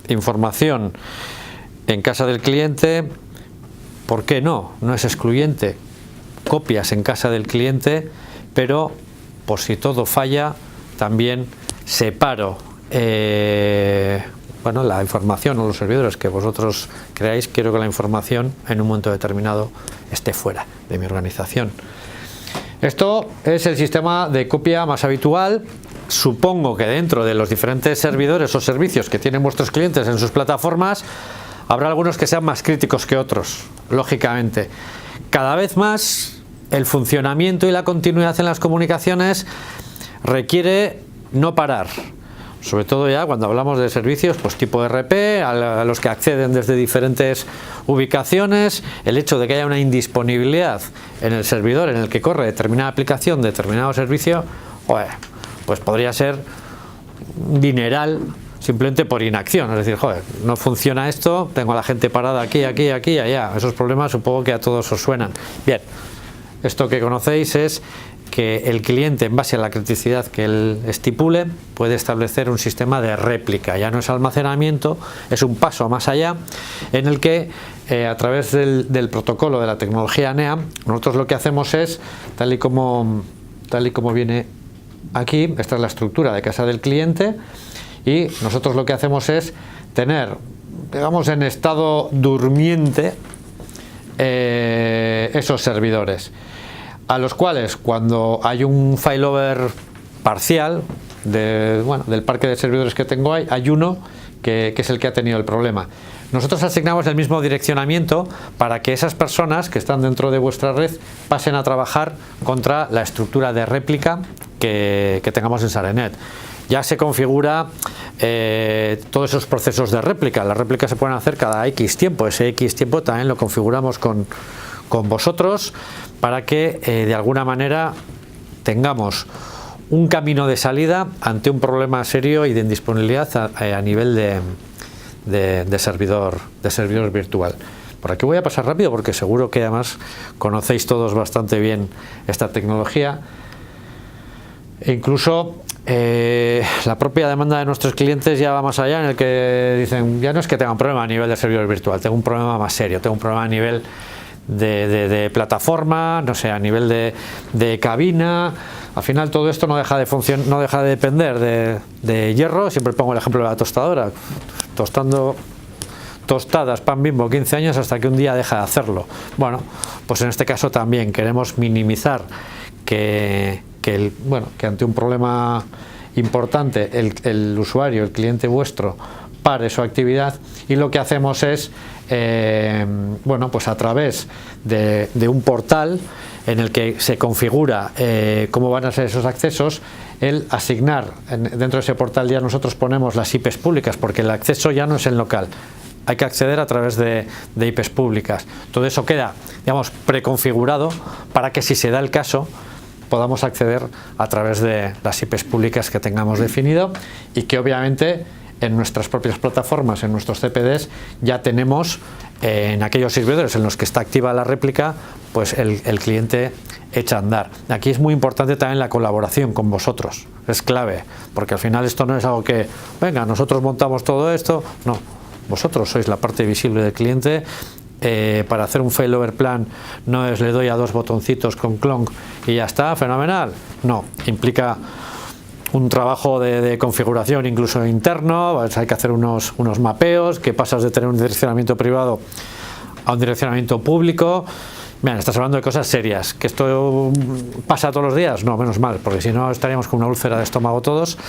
información en casa del cliente. ¿Por qué no? No es excluyente. Copias en casa del cliente, pero por si todo falla también separo bueno, la información o los servidores que vosotros creáis. Quiero que la información en un momento determinado esté fuera de mi organización. Esto es el sistema de copia más habitual. Supongo que dentro de los diferentes servidores o servicios que tienen vuestros clientes en sus plataformas habrá algunos que sean más críticos que otros, lógicamente. Cada vez más el funcionamiento y la continuidad en las comunicaciones requiere no parar. Sobre todo ya cuando hablamos de servicios pues tipo RP, a los que acceden desde diferentes ubicaciones, el hecho de que haya una indisponibilidad en el servidor en el que corre determinada aplicación, determinado servicio, pues podría ser un dineral simplemente por inacción. Es decir, joder, no funciona esto, tengo a la gente parada aquí, allá. Esos problemas supongo que a todos os suenan. Bien, esto que conocéis es que el cliente, en base a la criticidad que él estipule, puede establecer un sistema de réplica. Ya no es almacenamiento, es un paso más allá, en el que a través del protocolo de la tecnología NEA, nosotros lo que hacemos es, tal y como viene aquí, esta es la estructura de casa del cliente, y nosotros lo que hacemos es tener, digamos, en estado durmiente esos servidores, a los cuales cuando hay un failover parcial del parque de servidores que tengo, hay uno que es el que ha tenido el problema. Nosotros asignamos el mismo direccionamiento para que esas personas que están dentro de vuestra red pasen a trabajar contra la estructura de réplica que tengamos en SareNet. Ya se configura todos esos procesos de réplica. Las réplicas se pueden hacer cada X tiempo. Ese X tiempo también lo configuramos con vosotros para que de alguna manera tengamos un camino de salida ante un problema serio y de indisponibilidad a nivel de servidor virtual. Por aquí voy a pasar rápido porque seguro que además conocéis todos bastante bien esta tecnología. E incluso la propia demanda de nuestros clientes ya va más allá, en el que dicen, ya no es que tenga un problema a nivel de servidor virtual, tengo un problema más serio, tengo un problema a nivel de plataforma, no sé, a nivel de cabina. Al final todo esto no deja de funcionar, no deja de depender de hierro. Siempre pongo el ejemplo de la tostadora, tostando tostadas, pan Bimbo 15 años hasta que un día deja de hacerlo. Bueno, pues en este caso también queremos minimizar que ante un problema importante el usuario, el cliente vuestro, pare su actividad, y lo que hacemos es pues a través de un portal en el que se configura cómo van a ser esos accesos, el asignar dentro de ese portal. Ya nosotros ponemos las IPs públicas, porque el acceso ya no es en local, hay que acceder a través de IPs públicas. Todo eso queda, digamos, preconfigurado para que, si se da el caso, podamos acceder a través de las IPs públicas que tengamos definido, y que obviamente en nuestras propias plataformas, en nuestros CPDs, ya tenemos en aquellos servidores en los que está activa la réplica, pues el cliente echa a andar. Aquí es muy importante también la colaboración con vosotros, es clave, porque al final esto no es algo que, venga, nosotros montamos todo esto, no, vosotros sois la parte visible del cliente. Para hacer un failover plan no es le doy a dos botoncitos con clonk y ya está, fenomenal. No, implica un trabajo de configuración incluso interno. Pues hay que hacer unos mapeos, que pasas de tener un direccionamiento privado a un direccionamiento público. Bien, estás hablando de cosas serias. ¿Que esto pasa todos los días? No, menos mal, porque si no estaríamos con una úlcera de estómago todos,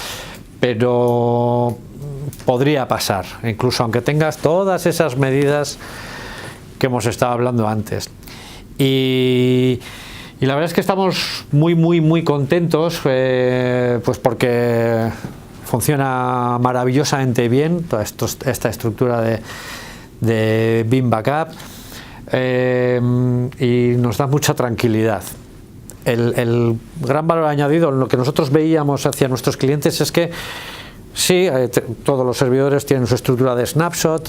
pero podría pasar, incluso aunque tengas todas esas medidas que hemos estado hablando antes. Y la verdad es que estamos muy contentos, pues porque funciona maravillosamente bien toda esta estructura de BIM Backup, y nos da mucha tranquilidad. El gran valor añadido en lo que nosotros veíamos hacia nuestros clientes es que sí, todos los servidores tienen su estructura de snapshot,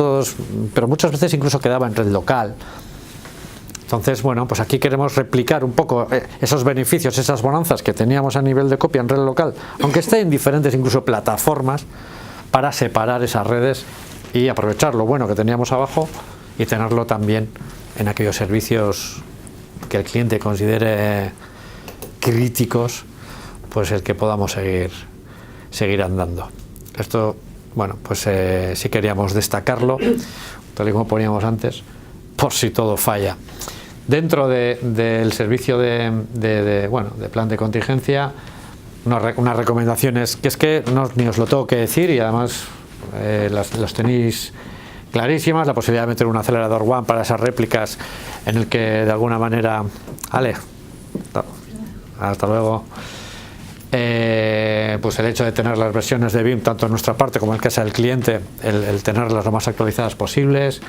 pero muchas veces incluso quedaba en red local. Entonces, bueno, pues aquí queremos replicar un poco esos beneficios, esas bonanzas que teníamos a nivel de copia en red local, aunque esté en diferentes incluso plataformas, para separar esas redes y aprovechar lo bueno que teníamos abajo y tenerlo también en aquellos servicios que el cliente considere críticos, pues el que podamos seguir andando. Esto, bueno, pues sí queríamos destacarlo, tal y como poníamos antes, por si todo falla. Dentro del servicio de plan de contingencia, unas recomendaciones que es que ni os lo tengo que decir, y además las tenéis clarísimas: la posibilidad de meter un acelerador WAN para esas réplicas, en el que de alguna manera, hasta luego, pues el hecho de tener las versiones de BIM tanto en nuestra parte como en casa del cliente, el tenerlas lo más actualizadas posibles,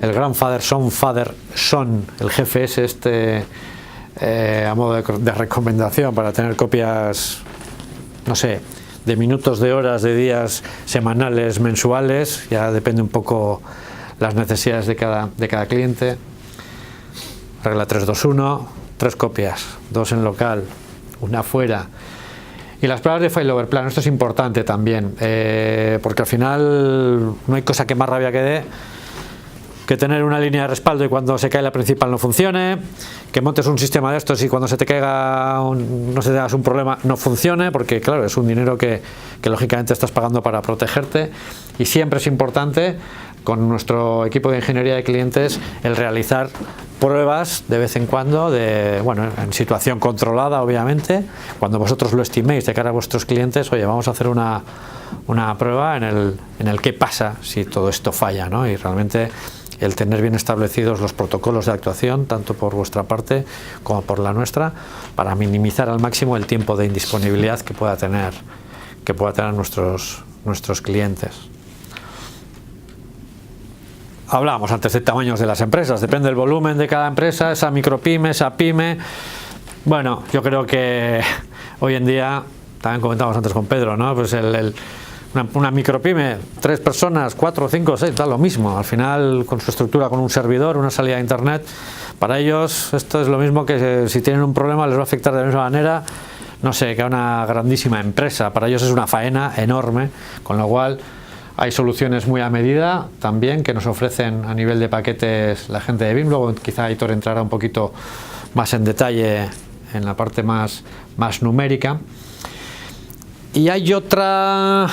el Grandfather Son, el GFS a modo de recomendación para tener copias, no sé, de minutos, de horas, de días, semanales, mensuales, ya depende un poco las necesidades de cada cliente. Regla 321, 3 copias, 2 en local, 1 fuera. Y las pruebas de failover plan, esto es importante también, porque al final no hay cosa que más rabia que tener una línea de respaldo y cuando se cae la principal no funcione, que montes un sistema de estos y cuando se te caiga, no se te hagas un problema, no funcione, porque claro, es un dinero que lógicamente estás pagando para protegerte. Y siempre es importante, con nuestro equipo de ingeniería de clientes, el realizar pruebas de vez en cuando, en situación controlada, obviamente, cuando vosotros lo estiméis de cara a vuestros clientes. Oye, vamos a hacer una prueba en el qué pasa si todo esto falla, ¿no? Y realmente el tener bien establecidos los protocolos de actuación, tanto por vuestra parte como por la nuestra, para minimizar al máximo el tiempo de indisponibilidad que pueda tener nuestros clientes. Hablábamos antes de tamaños de las empresas, depende del volumen de cada empresa, esa micropyme, esa pyme. Bueno, yo creo que hoy en día, también comentábamos antes con Pedro, ¿no? Pues una micropyme, 3 personas, 4, 5, 6, da lo mismo. Al final, con su estructura, con un servidor, una salida a internet, para ellos esto es lo mismo que si tienen un problema les va a afectar de la misma manera, no sé, que a una grandísima empresa. Para ellos es una faena enorme, con lo cual hay soluciones muy a medida también que nos ofrecen a nivel de paquetes la gente de BIM. Luego quizá Aitor entrará un poquito más en detalle en la parte más numérica. Y hay otra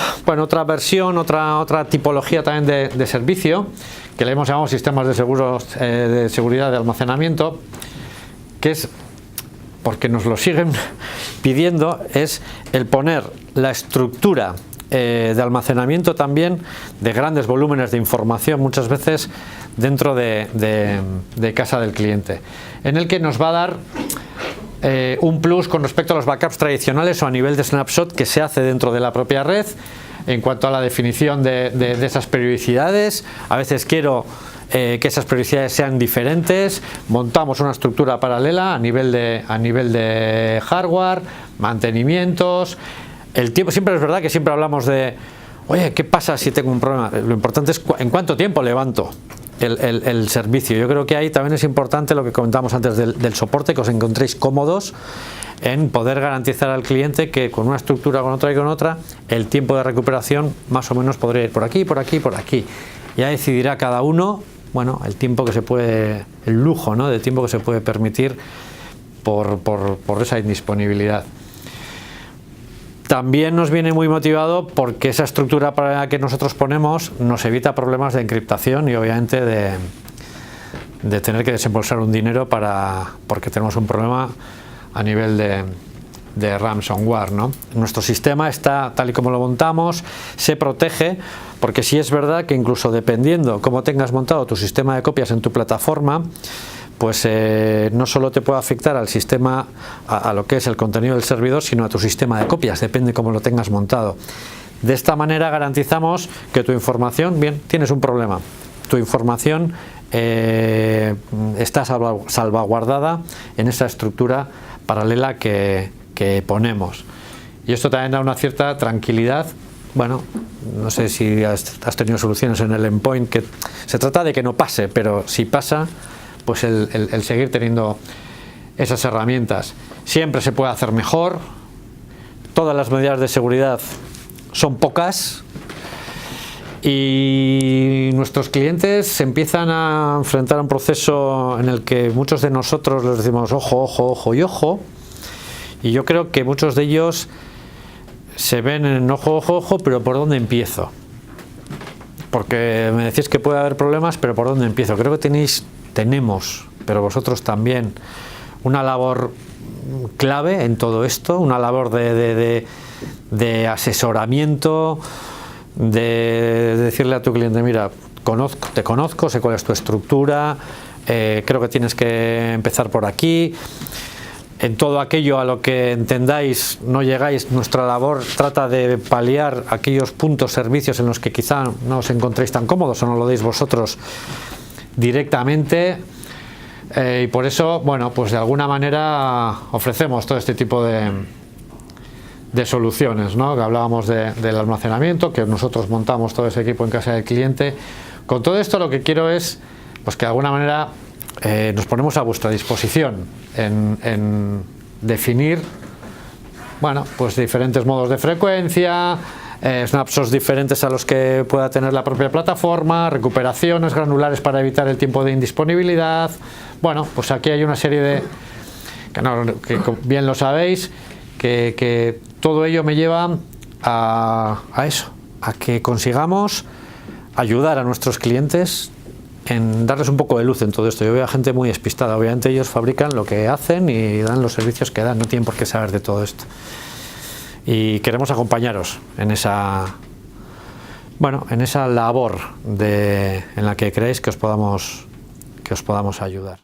versión, otra tipología también de servicio, que le hemos llamado sistemas de seguridad de almacenamiento, que es, porque nos lo siguen pidiendo, es el poner la estructura de almacenamiento también de grandes volúmenes de información, muchas veces dentro de casa del cliente, en el que nos va a dar un plus con respecto a los backups tradicionales o a nivel de snapshot que se hace dentro de la propia red. En cuanto a la definición de esas periodicidades, a veces quiero que esas periodicidades sean diferentes, montamos una estructura paralela a nivel de hardware, mantenimientos, el tiempo. Siempre es verdad que siempre hablamos de, oye, ¿qué pasa si tengo un problema? Lo importante es en cuánto tiempo levanto el servicio. Yo creo que ahí también es importante lo que comentamos antes del soporte, que os encontréis cómodos en poder garantizar al cliente que con una estructura, con otra y con otra, el tiempo de recuperación más o menos podría ir por aquí, por aquí, por aquí. Ya decidirá cada uno, bueno, el tiempo que se puede, el lujo, ¿no?, de tiempo que se puede permitir por esa indisponibilidad. También nos viene muy motivado porque esa estructura para la que nosotros ponemos nos evita problemas de encriptación y obviamente de tener que desembolsar un dinero porque tenemos un problema a nivel de ransomware, ¿no? Nuestro sistema está tal y como lo montamos, se protege, porque sí es verdad que incluso dependiendo cómo tengas montado tu sistema de copias en tu plataforma, pues no solo te puede afectar al sistema, a lo que es el contenido del servidor, sino a tu sistema de copias, depende cómo lo tengas montado. De esta manera garantizamos que tu información, bien, tienes un problema, tu información está salvaguardada en esa estructura paralela que ponemos. Y esto también da una cierta tranquilidad. Bueno, no sé si has tenido soluciones en el endpoint, que se trata de que no pase, pero si pasa, pues el seguir teniendo esas herramientas. Siempre se puede hacer mejor, todas las medidas de seguridad son pocas y nuestros clientes se empiezan a enfrentar a un proceso en el que muchos de nosotros les decimos ojo, ojo, ojo y ojo, y yo creo que muchos de ellos se ven en ojo, ojo, ojo, pero ¿por dónde empiezo? Porque me decís que puede haber problemas, pero ¿por dónde empiezo? Creo que tenemos, pero vosotros también, una labor clave en todo esto, una labor de asesoramiento, de decirle a tu cliente, mira, te conozco, sé cuál es tu estructura, creo que tienes que empezar por aquí. En todo aquello a lo que entendáis no llegáis, nuestra labor trata de paliar aquellos puntos, servicios en los que quizá no os encontréis tan cómodos o no lo deis vosotros directamente, y por eso, bueno, pues de alguna manera ofrecemos todo este tipo de soluciones, ¿no? Que hablábamos del almacenamiento, que nosotros montamos todo ese equipo en casa del cliente. Con todo esto lo que quiero es, pues que de alguna manera nos ponemos a vuestra disposición en definir, bueno, pues diferentes modos de frecuencia, snapshots diferentes a los que pueda tener la propia plataforma, recuperaciones granulares para evitar el tiempo de indisponibilidad. Bueno, pues aquí hay una serie de, que bien lo sabéis, que todo ello me lleva a eso, a que consigamos ayudar a nuestros clientes en darles un poco de luz en todo esto. Yo veo a gente muy despistada, obviamente ellos fabrican lo que hacen y dan los servicios que dan, no tienen por qué saber de todo esto. Y queremos acompañaros en esa, bueno, en esa labor en la que creéis que os podamos ayudar.